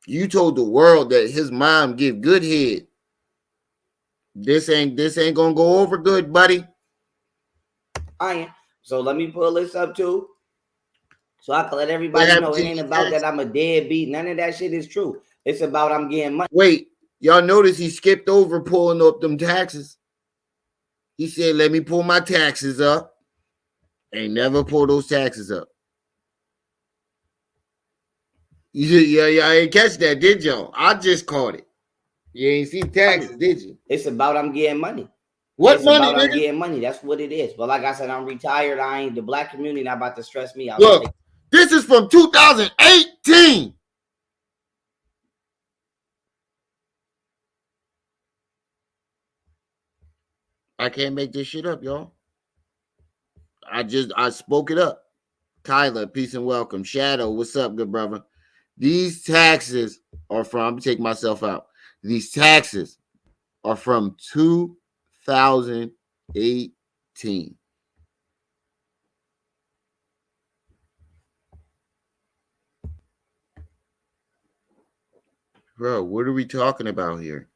you told the world that his mom give good head. This ain't gonna go over good, buddy. So let me pull this up too. So I can let everybody know it ain't about that I'm a deadbeat. None of that shit is true. It's about I'm getting money. Wait, y'all notice he skipped over pulling up them taxes. He said, let me pull my taxes up. Ain't never pull those taxes up. Yeah, I ain't catch that, did y'all? I just caught it. You ain't see taxes, did you? It's about I'm getting money. What it's money, about nigga? I'm getting money. That's what it is. But like I said, I'm retired. I ain't the black community not about to stress me out. Look, this is from 2018. I can't make this shit up, y'all. I spoke it up. Kyla, peace and welcome. Shadow, what's up, good brother? These taxes are from, I'm gonna take myself out. These taxes are from 2018. Bro, what are we talking about here?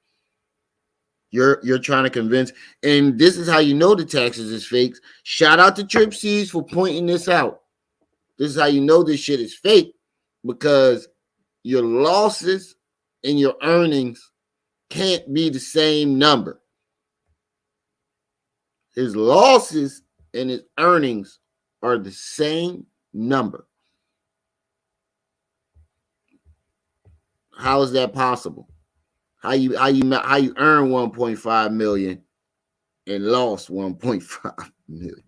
You're trying to convince, and this is how you know the taxes is fake. Shout out to Trip C's for pointing this out. This is how you know this shit is fake, because your losses and your earnings can't be the same number. His losses and his earnings are the same number. How is that possible? How you earn 1.5 million and lost 1.5 million?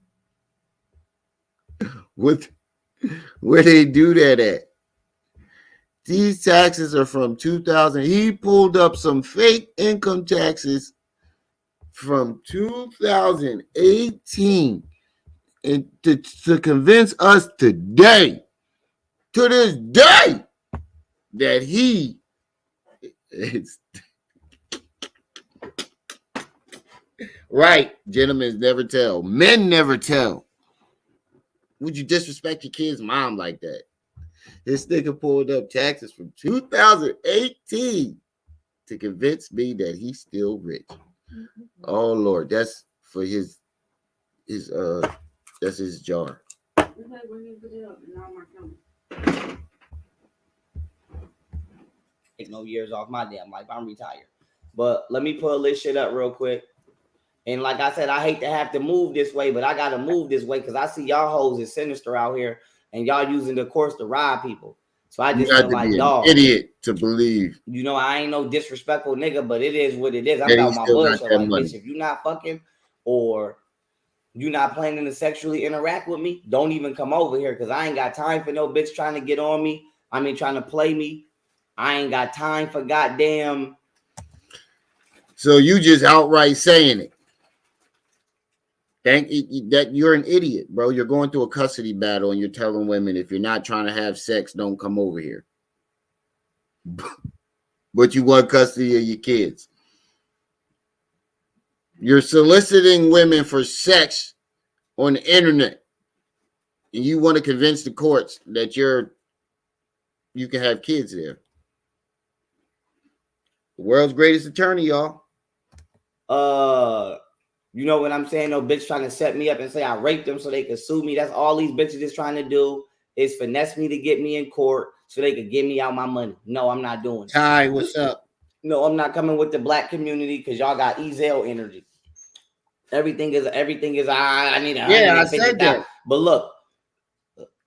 Where they do that at? These taxes are from 2000. He pulled up some fake income taxes from 2018 and to convince us today, to this day, that he is right. Gentlemen never tell. Men never tell. Would you disrespect your kid's mom like that? This nigga pulled up taxes from 2018 to convince me that he's still rich. Oh Lord, that's for his that's his jar. Take no years off my damn life. I'm retired. But let me pull this shit up real quick. And like I said, I hate to have to move this way, but I gotta move this way because I see y'all hoes is sinister out here and y'all using the course to rob people. So I just feel like, dog, idiot to believe. You know, I ain't no disrespectful nigga, but it is what it is. I'm Yeah, about my bullshit. Like, bitch, if you not fucking or you not planning to sexually interact with me, don't even come over here because I ain't got time for no bitch trying to get on me. I mean, trying to play me. I ain't got time for goddamn. So you just outright saying it. Thank that you're an idiot, bro. You're going through a custody battle and you're telling women if you're not trying to have sex, don't come over here. But you want custody of your kids. You're soliciting women for sex on the internet. And you want to convince the courts that you can have kids there. The world's greatest attorney, y'all. You know what I'm saying? No bitch trying to set me up and say I raped them so they could sue me. That's all these bitches is trying to do is finesse me to get me in court so they could get me out my money. No, I'm not doing it. Ty, what's up? No, I'm not coming with the black community because y'all got Ezel energy. Everything is I need a yeah, I said that. But look,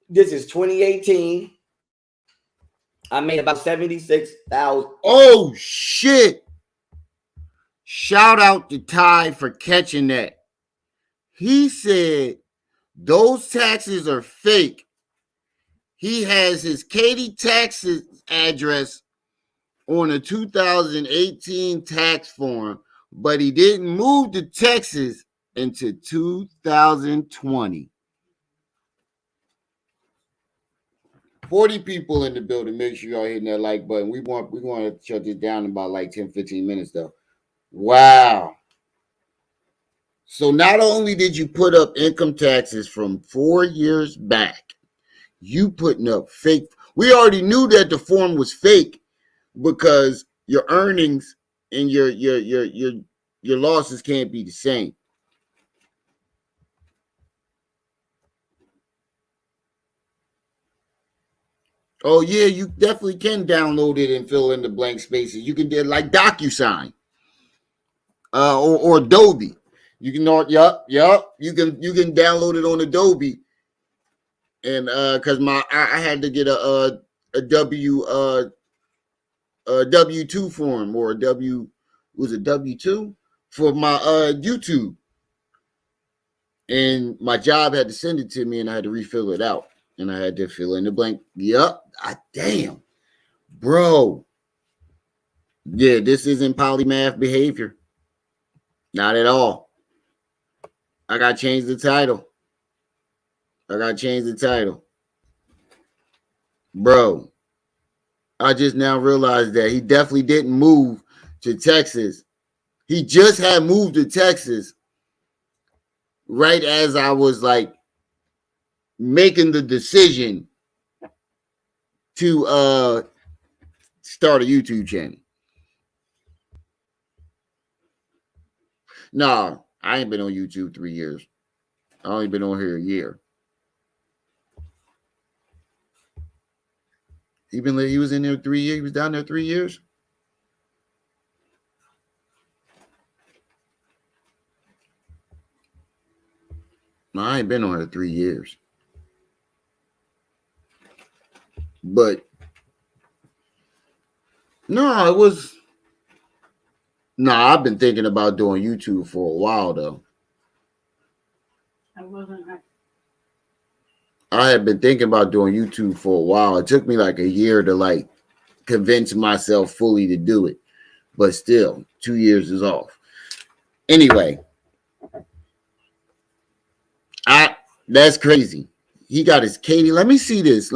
this is 2018. I made about 76,000. Oh shit. Shout out to Ty for catching that. He said those taxes are fake. He has his Katy taxes address on a 2018 tax form, but he didn't move to Texas until 2020. 40 people in the building. Make sure y'all hitting that like button. We want to shut this down in about like 10, 15 minutes though. Wow. So not only did you put up income taxes from 4 years back, you putting up fake. We already knew that the form was fake because your earnings and your losses can't be the same. Oh yeah, you definitely can download it and fill in the blank spaces. You can do it like DocuSign, or Adobe. You can yup. You can download it on Adobe, and because I had to get a W-2 form or a W-2 for my YouTube, and my job had to send it to me, and I had to refill it out, and I had to fill in the blank. Yup. Damn, bro. Yeah, this isn't polymath behavior. Not at all. I got to change the title. Bro, I just now realized that he definitely didn't move to Texas He just had moved to Texas right as I was like making the decision to start a YouTube channel. No, I ain't been on YouTube 3 years. I only been on here a year. He was in there 3 years. He was down there 3 years. No, I ain't been on here 3 years. But no, it was. No, I've been thinking about doing YouTube for a while though. I had been thinking about doing YouTube for a while. It took me like a year to like convince myself fully to do it. But still, 2 years is off. Anyway, that's crazy. He got his Katie. Let me see this.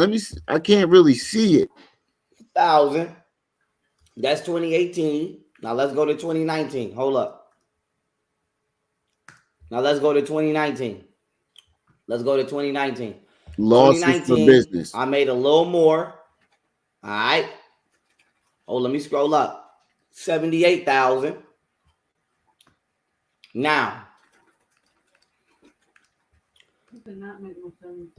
I can't really see it. 1,000. That's 2018. Now let's go to 2019. Hold up. Now let's go to 2019. Let's go to 2019. Losses for business. I made a little more. All right. Oh, let me scroll up. 78,000. Now,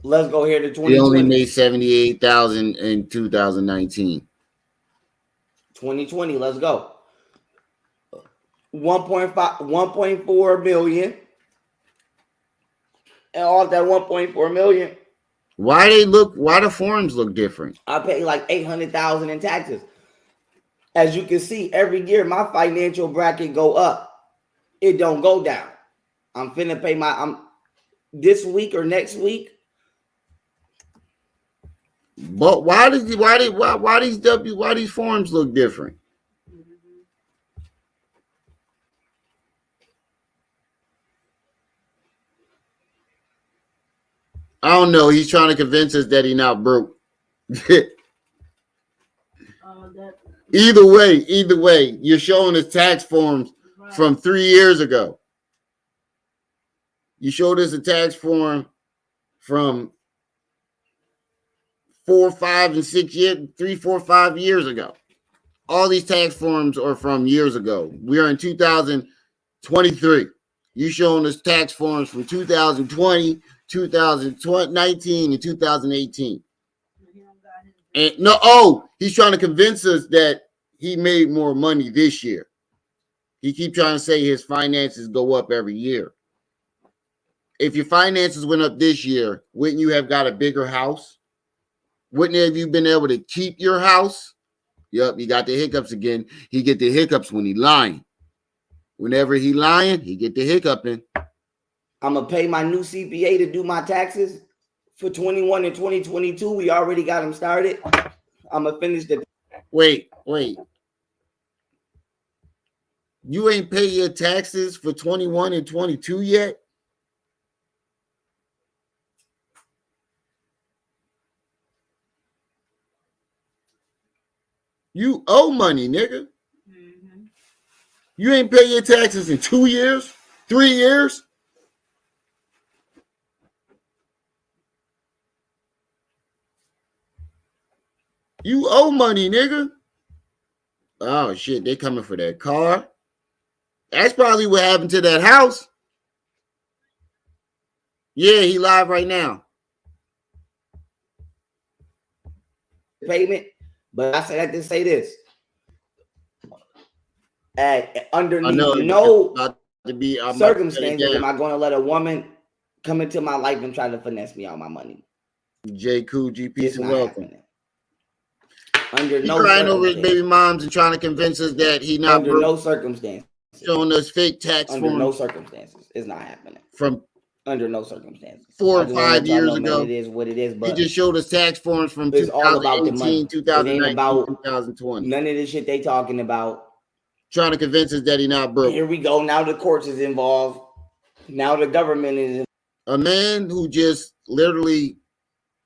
let's go here to 2020. He only made 78,000 in 2019. 2020, let's go. 1.4 million. And off that 1.4 million, Why the forms look different? I pay like 800,000 in taxes. As you can see, every year my financial bracket go up. It don't go down. I'm finna pay this week or next week. But why these forms look different? I don't know. He's trying to convince us that he's not broke. Either way, you're showing us tax forms from 3 years ago. You showed us a tax form from 4, 5, and 6 years, 3, 4, 5 years ago. All these tax forms are from years ago. We are in 2023. You showing us tax forms from 2020, 2019, and 2018. And he's trying to convince us that he made more money this year. He keeps trying to say his finances go up every year. If your finances went up this year, wouldn't you have got a bigger house? Wouldn't have you been able to keep your house? Yep, he got the hiccups again. He get the hiccups when he lying. Whenever he lying, he get the hiccuping. I'm going to pay my new CPA to do my taxes for 21 and 2022. We already got them started. I'm going to finish the... Wait. You ain't paid your taxes for 21 and 22 yet? You owe money, nigga. Mm-hmm. You ain't paid your taxes in 2 years? 3 years? You owe money, nigga. Oh, shit. They coming for that car. That's probably what happened to that house. Yeah, he live right now. Payment. But I said I did say this. Underneath no circumstances am I going to let a woman come into my life and try to finesse me out my money. J. Coogee, peace and welcome. Under no crying over his baby moms and trying to convince us that he not under no circumstances. Showing us fake tax under forms. No circumstances. It's not happening. From under no circumstances. 4 or 5 years ago. It is what it is, but he just showed us tax forms from 2018, 2019, 2020. None of this shit they talking about. Trying to convince us that he not broke. Here we go. Now the courts is involved. Now the government is involved. A man who just literally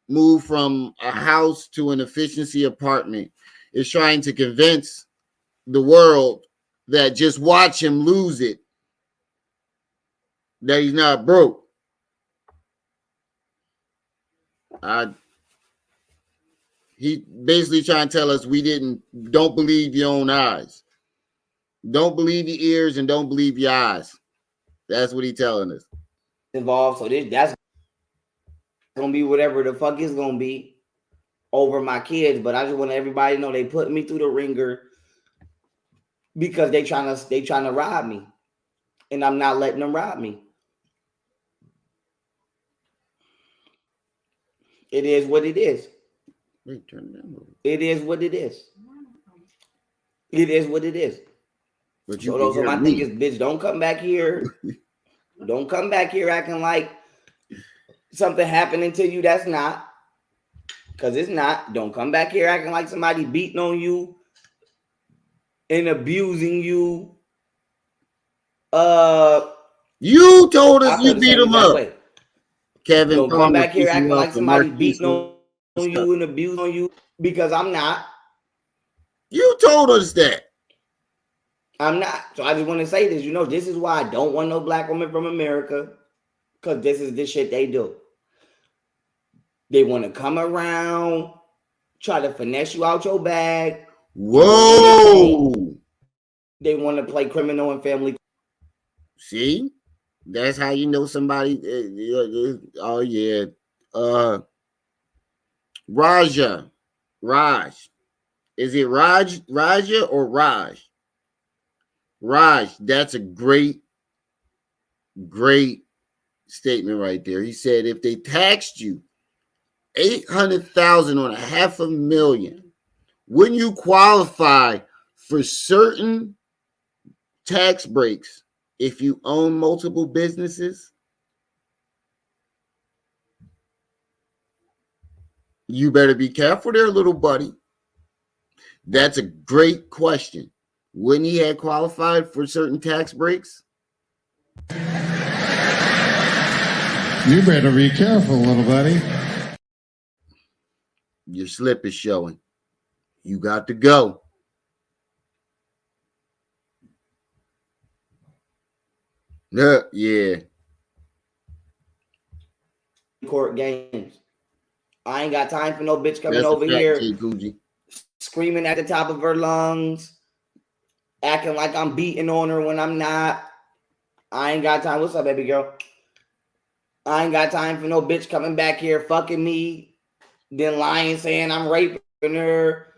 moved from a house to an efficiency apartment is trying to convince the world that just watch him lose it, that he's not broke. He basically trying to tell us don't believe your own eyes. Don't believe your ears and don't believe your eyes. That's what he's telling us. Involved, so that's gonna be whatever the fuck is gonna be over my kids. But I just want everybody to know they put me through the ringer because they trying to rob me, and I'm not letting them rob me. It is what it is. Wait, turn it down. It is what it is. It is what it is. But you So my thing is, bitch, don't come back here. Don't come back here acting like something happening to you that's not. Because it's not. Don't come back here acting like somebody beating on you and abusing you. You told us you beat him up. Way. Kevin, don't come back here acting like somebody beating on you and abusing on you, because I'm not. You told us that. I'm not. So I just want to say this. You know, this is why I don't want no black woman from America, because this is the shit they do. They want to come around, try to finesse you out your bag. Whoa. They want to play criminal and family. See? That's how you know somebody. Oh, yeah. Raj. Is it Raja or Raj? Raj, that's a great statement right there. He said if they taxed you 800,000 on $500,000, wouldn't you qualify for certain tax breaks if you own multiple businesses? You better be careful there, little buddy. That's a great question. Wouldn't he have qualified for certain tax breaks? You better be careful, little buddy. Your slip is showing. You got to go. Yeah. Court games. I ain't got time for no bitch coming over here screaming at the top of her lungs, acting like I'm beating on her when I'm not. I ain't got time. What's up, baby girl? I ain't got time for no bitch coming back here fucking me, then lying saying I'm raping her.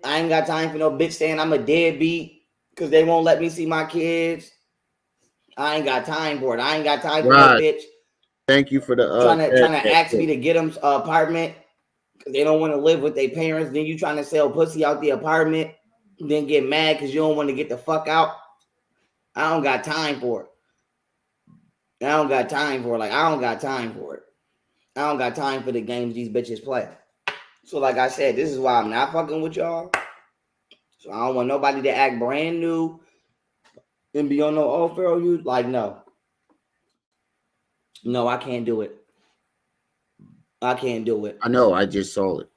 I ain't got time for no bitch saying I'm a deadbeat because they won't let me see my kids. I ain't got time for it. I ain't got time for no bitch. Thank you for the trying to ask me to get them an apartment because they don't want to live with their parents. Then you trying to sell pussy out the apartment, then get mad because you don't want to get the fuck out. I don't got time for it. I don't got time for it. Like, I don't got time for it. I don't got time for the games these bitches play. So like I said, this is why I'm not fucking with y'all. So I don't want nobody to act brand new and be on no, oh, Pharaoh, you like, no. No, I can't do it. I can't do it. I know, I just saw it.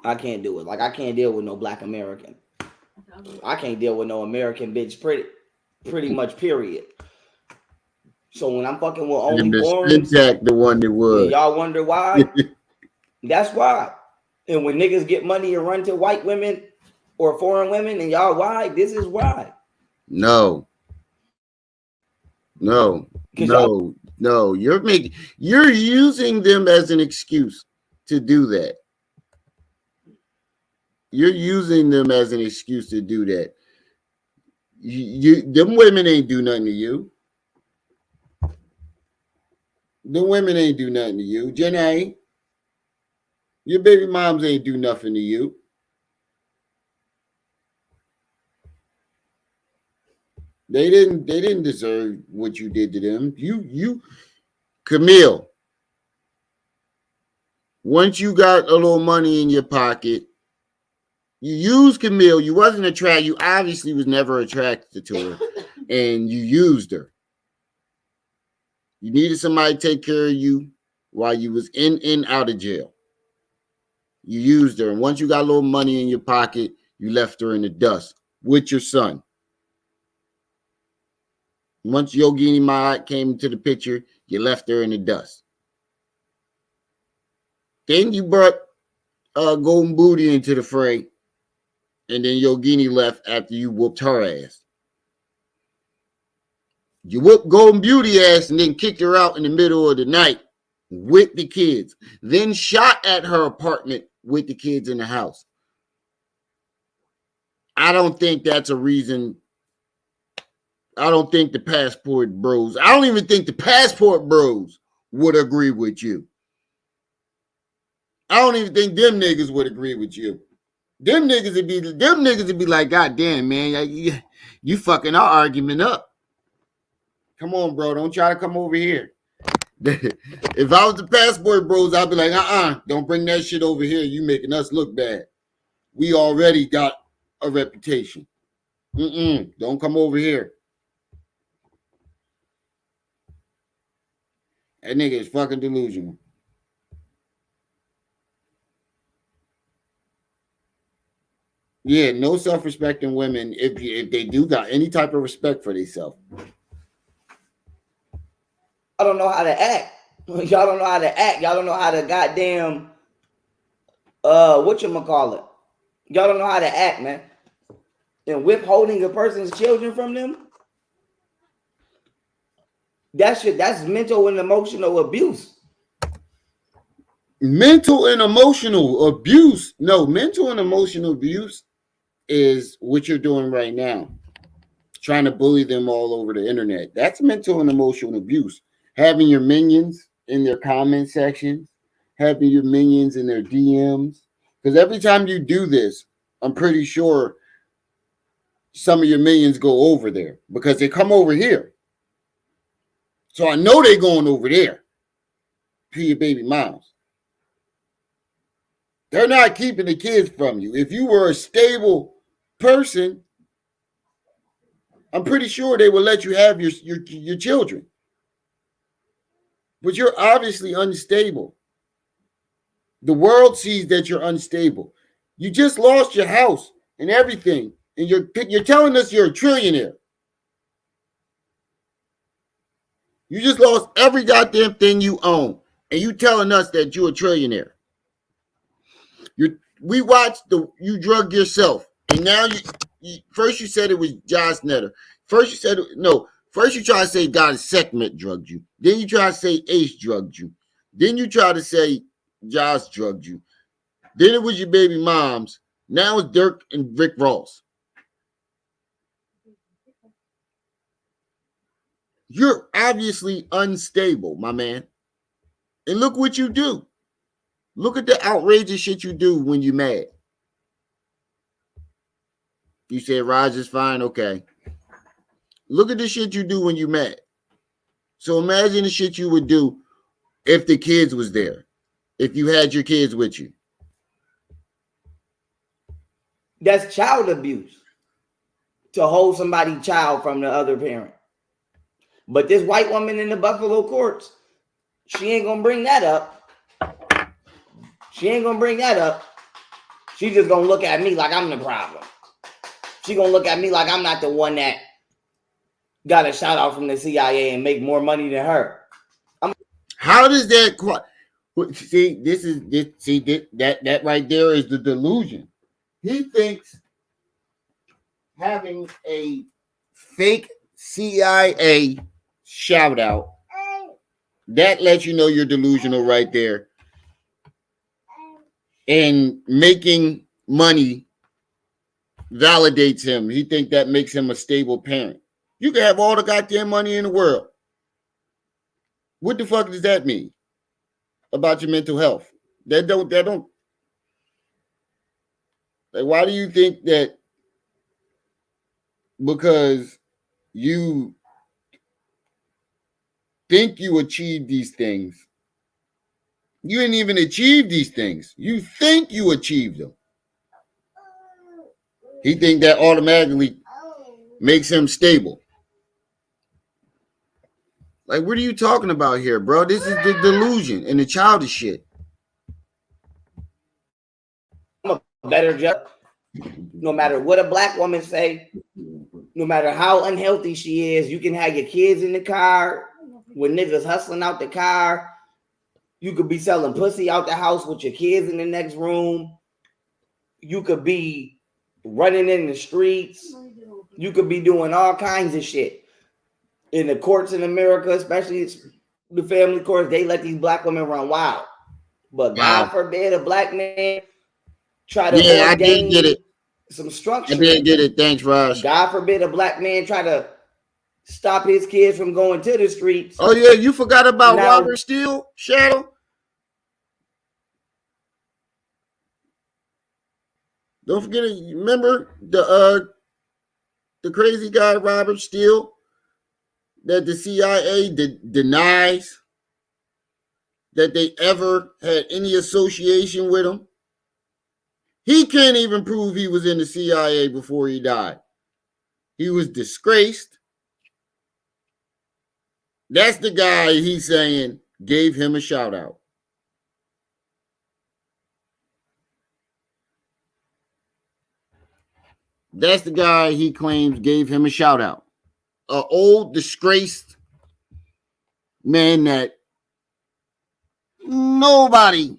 I can't do it. Like, I can't deal with no black American. I can't deal with no American bitch pretty much, period. So when I'm fucking with only foreigners, the one that was. Y'all wonder why? That's why. And when niggas get money and run to white women or foreign women, and y'all why? This is why. No. You're using them as an excuse to do that. You're using them as an excuse to do that. Them women ain't do nothing to you. The women ain't do nothing to you. Janae, your baby moms ain't do nothing to you. They didn't deserve what you did to them. You, Camille, once you got a little money in your pocket, you used Camille. You wasn't attracted. You obviously was never attracted to her, and you used her. You needed somebody to take care of you while you was in and out of jail. You used her, and once you got a little money in your pocket, you left her in the dust. with your son. Once Yogini Mahat came into the picture, you left her in the dust. Then you brought Golden Booty into the fray, and then Yogini left after you whooped her ass. You whooped Golden Beauty ass and then kicked her out in the middle of the night with the kids. Then shot at her apartment with the kids in the house. I don't think that's a reason. I don't think the Passport Bros, I don't even think the Passport Bros would agree with you. I don't even think them niggas would agree with you. Them niggas would be like, God damn, man, you fucking our argument up. Come on, bro, don't try to come over here. If I was the Passport Bros, I'd be like, don't bring that shit over here. You making us look bad. We already got a reputation. Don't come over here. That nigga is fucking delusional. Yeah, no self-respecting women, if they do got any type of respect for themselves. I don't know how to act. Y'all don't know how to act. Y'all don't know how to goddamn whatchamacallit. Y'all don't know how to act, man. And withholding a person's children from them, that's mental and emotional abuse. Mental and emotional abuse. No, mental and emotional abuse is what you're doing right now. Trying to bully them all over the internet. That's mental and emotional abuse. Having your minions in their comment sections, having your minions in their DMs. Because every time you do this, I'm pretty sure some of your minions go over there because they come over here. So I know they're going over there to your baby moms. They're not keeping the kids from you. If you were a stable person, I'm pretty sure they will let you have your children. But you're obviously unstable. The world sees that you're unstable. You just lost your house and everything, and you're telling us you're a trillionaire. You just lost every goddamn thing you own, and you telling us that you're a trillionaire. We watched you drug yourself, and now first you said it was Josh Netter. First you try to say God Sekhmet drugged you. Then you try to say Ace drugged you. Then you try to say Josh drugged you. Then it was your baby moms. Now it's Dirk and Rick Ross. You're obviously unstable, my man. And look what you do. Look at the outrageous shit you do when you're mad. You said Raj is fine, okay. Look at the shit you do when you're mad. So imagine the shit you would do if the kids was there. If you had your kids with you. That's child abuse. To hold somebody's child from the other parent. But this white woman in the Buffalo courts, she ain't gonna bring that up. She ain't gonna bring that up. She just gonna look at me like I'm the problem. She gonna look at me like I'm not the one that got a shout out from the CIA and make more money than her. How does that see? That right there is the delusion. He thinks having a fake CIA shout out that lets you know you're delusional right there. And making money validates him. He thinks that makes him a stable parent. You can have all the goddamn money in the world. What the fuck does that mean about your mental health? That don't. Like, why do you think that because you think you achieved these things, you didn't even achieve these things. You think you achieved them. He think that automatically makes him stable. Like, what are you talking about here, bro? This is the delusion and the childish shit. I'm a better judge. No matter what a black woman say, no matter how unhealthy she is, you can have your kids in the car with niggas hustling out the car. You could be selling pussy out the house with your kids in the next room. You could be running in the streets. You could be doing all kinds of shit. In the courts in America, especially the family courts, they let these black women run wild. But God forbid a black man try to I did get it. some structure. I did get it. Thanks, Raj. God forbid a black man try to stop his kids from going to the streets. Oh, yeah, you forgot about Robert Steele, Shadow? Don't forget it. Remember the crazy guy, Robert Steele, that the CIA denies that they ever had any association with him? He can't even prove he was in the CIA before he died. He was disgraced. That's the guy he's saying gave him a shout out. That's the guy he claims gave him a shout out. An old, disgraced man that nobody,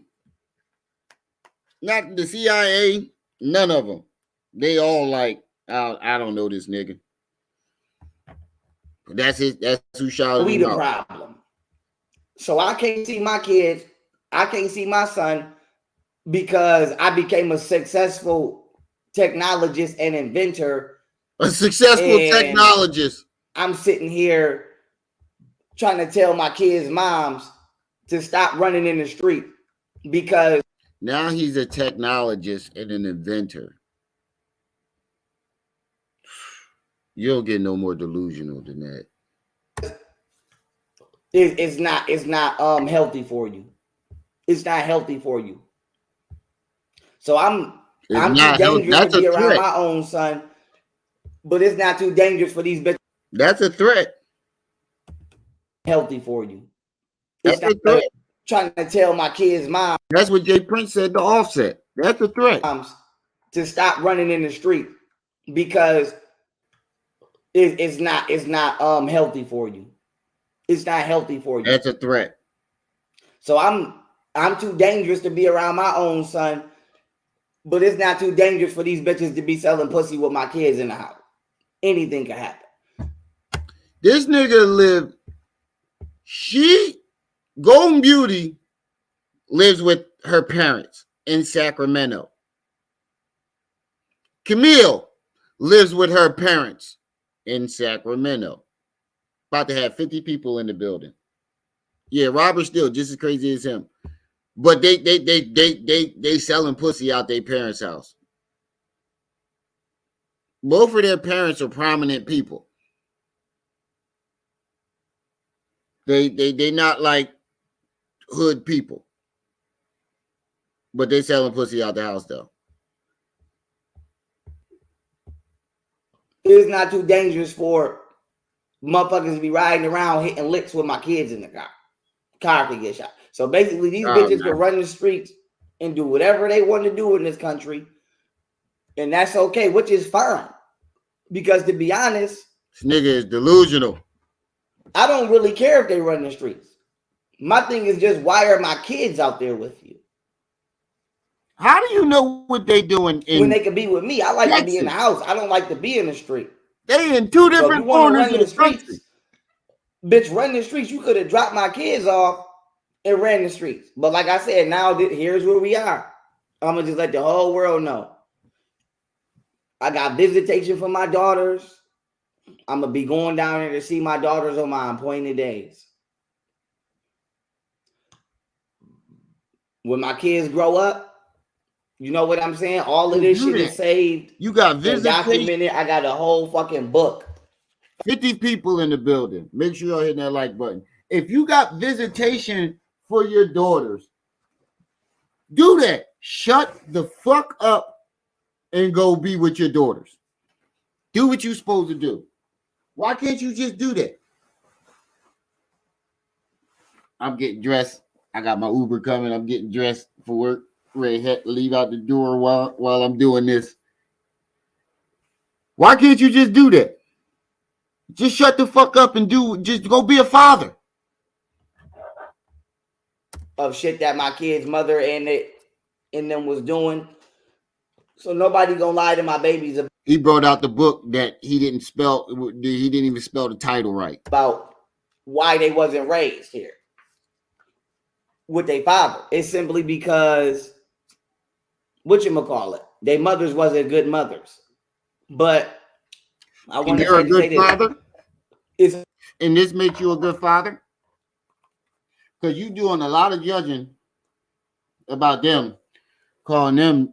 not the CIA, none of them, they all like, I don't know this nigga. That's who shouted We him the out. problem. So I can't see my kids. I can't see my son because I became a successful technologist and inventor. A successful technologist. I'm sitting here trying to tell my kids' moms to stop running in the street because now he's a technologist and an inventor. You don't get no more delusional than that. It's not healthy for you. It's not healthy for you. So I'm too dangerous to be around my own son, but it's not too dangerous for these bitches. That's a threat. Healthy for you. That's a threat. Trying to tell my kids' mom. That's what Jay Prince said to Offset. That's a threat. To stop running in the street because it's not healthy for you. It's not healthy for you. That's a threat. So I'm too dangerous to be around my own son, but it's not too dangerous for these bitches to be selling pussy with my kids in the house. Anything can happen. This nigga lived. Golden Beauty lives with her parents in Sacramento. Camille lives with her parents in Sacramento. About to have 50 people in the building. Yeah, Robert Steele, just as crazy as him. But they selling pussy out their parents' house. Both of their parents are prominent people. They not like hood people. But they selling pussy out the house though. It's not too dangerous for motherfuckers to be riding around hitting licks with my kids in the car. Car could get shot. So basically, these bitches can run the streets and do whatever they want to do in this country. And that's okay, which is fine. Because to be honest, this nigga is delusional. I don't really care if they run the streets. My thing is just, why are my kids out there with you? How do you know what they doing when they can be with me? I like to be in the house. I don't like to be in the street. They in two different corners of the country. Bitch, run the streets. You could have dropped my kids off and ran the streets. But like I said, now here's where we are. I'm going to just let the whole world know. I got visitation for my daughters. I'm going to be going down there to see my daughters on my appointed days. When my kids grow up, you know what I'm saying? All of this shit is saved. You got visitation. Documented. I got a whole fucking book. 50 people in the building. Make sure y'all hit that like button. If you got visitation for your daughters, do that. Shut the fuck up and go be with your daughters. Do what you're supposed to do. Why can't you just do that? I'm getting dressed. I got my Uber coming. I'm getting dressed for work. Ready to leave out the door while I'm doing this. Why can't you just do that? Just shut the fuck up and just go be a father. Of shit that my kid's mother and them was doing. So nobody gonna lie to my babies He brought out the book that he didn't even spell the title right. About why they wasn't raised here with their father. It's simply because, whatchamacallit, their mothers wasn't good mothers. But I want to You're a say good this. father? And this makes you a good father? Because you doing a lot of judging about them, calling them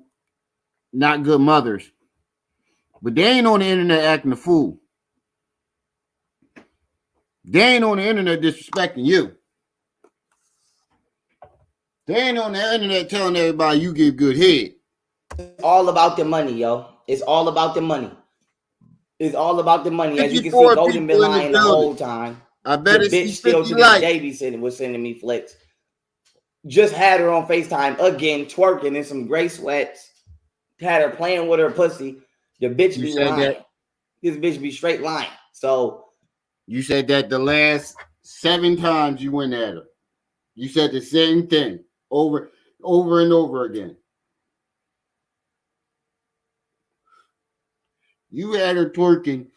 not good mothers. But they ain't on the internet acting a fool. They ain't on the internet disrespecting you. They ain't on the internet telling everybody you give good head. It's all about the money, yo. It's all about the money. It's all about the money. As you can see, 54 Golden been people in the lying the whole time. I bet The it's bitch still to this day was sending me flicks. Just had her on FaceTime again, twerking in some gray sweats. Had her playing with her pussy. The bitch be lying. This bitch be straight lying. So you said that the last 7 times you went at her. You said the same thing over and over again. You had her twerking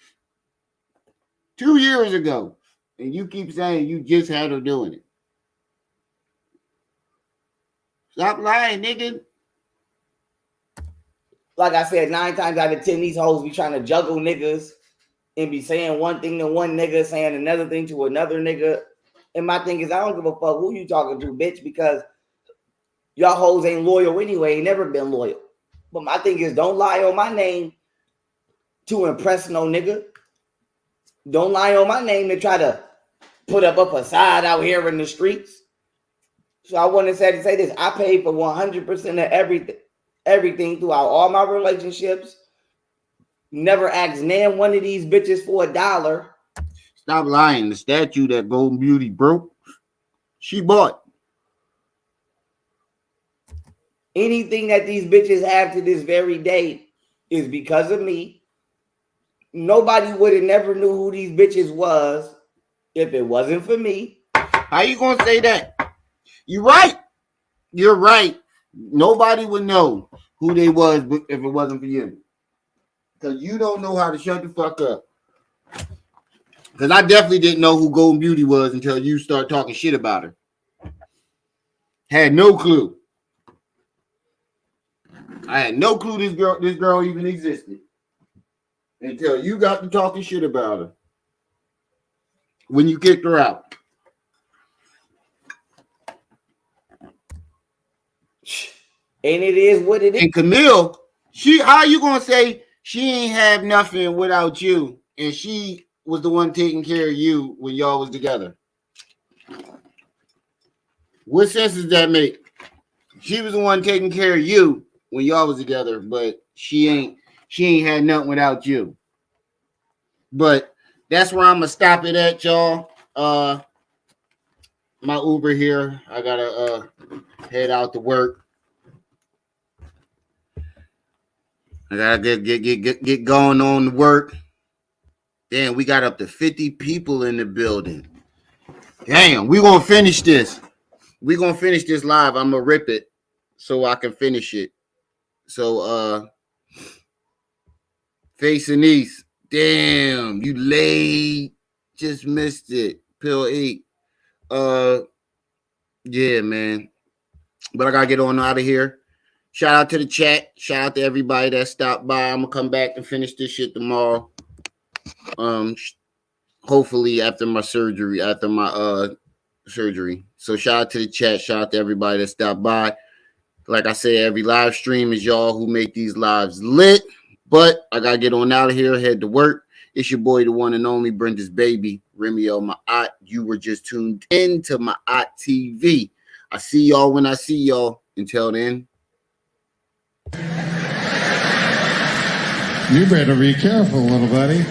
2 years ago, and you keep saying you just had her doing it. Stop lying, nigga. like I said, 9 times out of 10, these hoes be trying to juggle niggas and be saying one thing to one nigga, saying another thing to another nigga. And my thing is, I don't give a fuck who you talking to, bitch, because y'all hoes ain't loyal anyway, ain't never been loyal. But my thing is, don't lie on my name to impress no nigga. Don't lie on my name to try to put up a facade out here in the streets. So I want to say this. I paid for 100% of everything throughout all my relationships. Never asked nan one of these bitches for $1. Stop lying. The statue that Golden Beauty broke, she bought. Anything that these bitches have to this very day is because of me. Nobody would have never knew who these bitches was if it wasn't for me. How you gonna say that? You're right. You're right. Nobody would know who they was if it wasn't for you. Because you don't know how to shut the fuck up. Because I definitely didn't know who Golden Beauty was until you start talking shit about her. Had no clue. I had no clue this girl even existed until you got to talking shit about her when you kicked her out. And it is what it is. And Camille, how you gonna say she ain't have nothing without you, and she was the one taking care of you when y'all was together? What sense does that make? She was the one taking care of you when y'all was together, but she ain't had nothing without you. But that's where I'm gonna stop it at, y'all. My Uber here. I gotta head out to work. I gotta get going on to work. Damn, we got up to 50 people in the building. Damn, we gonna finish this. We gonna finish this live. I'm gonna rip it so I can finish it. So facing east. Damn, you late. Just missed it. Pill 8. Yeah, man. But I gotta get on out of here. Shout out to the chat. Shout out to everybody that stopped by. I'm gonna come back and finish this shit tomorrow. Hopefully after my surgery. So shout out to the chat. Shout out to everybody that stopped by. Like I said, every live stream is y'all who make these lives lit. But I gotta get on out of here, head to work. It's your boy, the one and only Brenda's baby, Remio Ma'at. You were just tuned in to Ma'at TV. I see y'all when I see y'all. Until then. You better be careful, little buddy.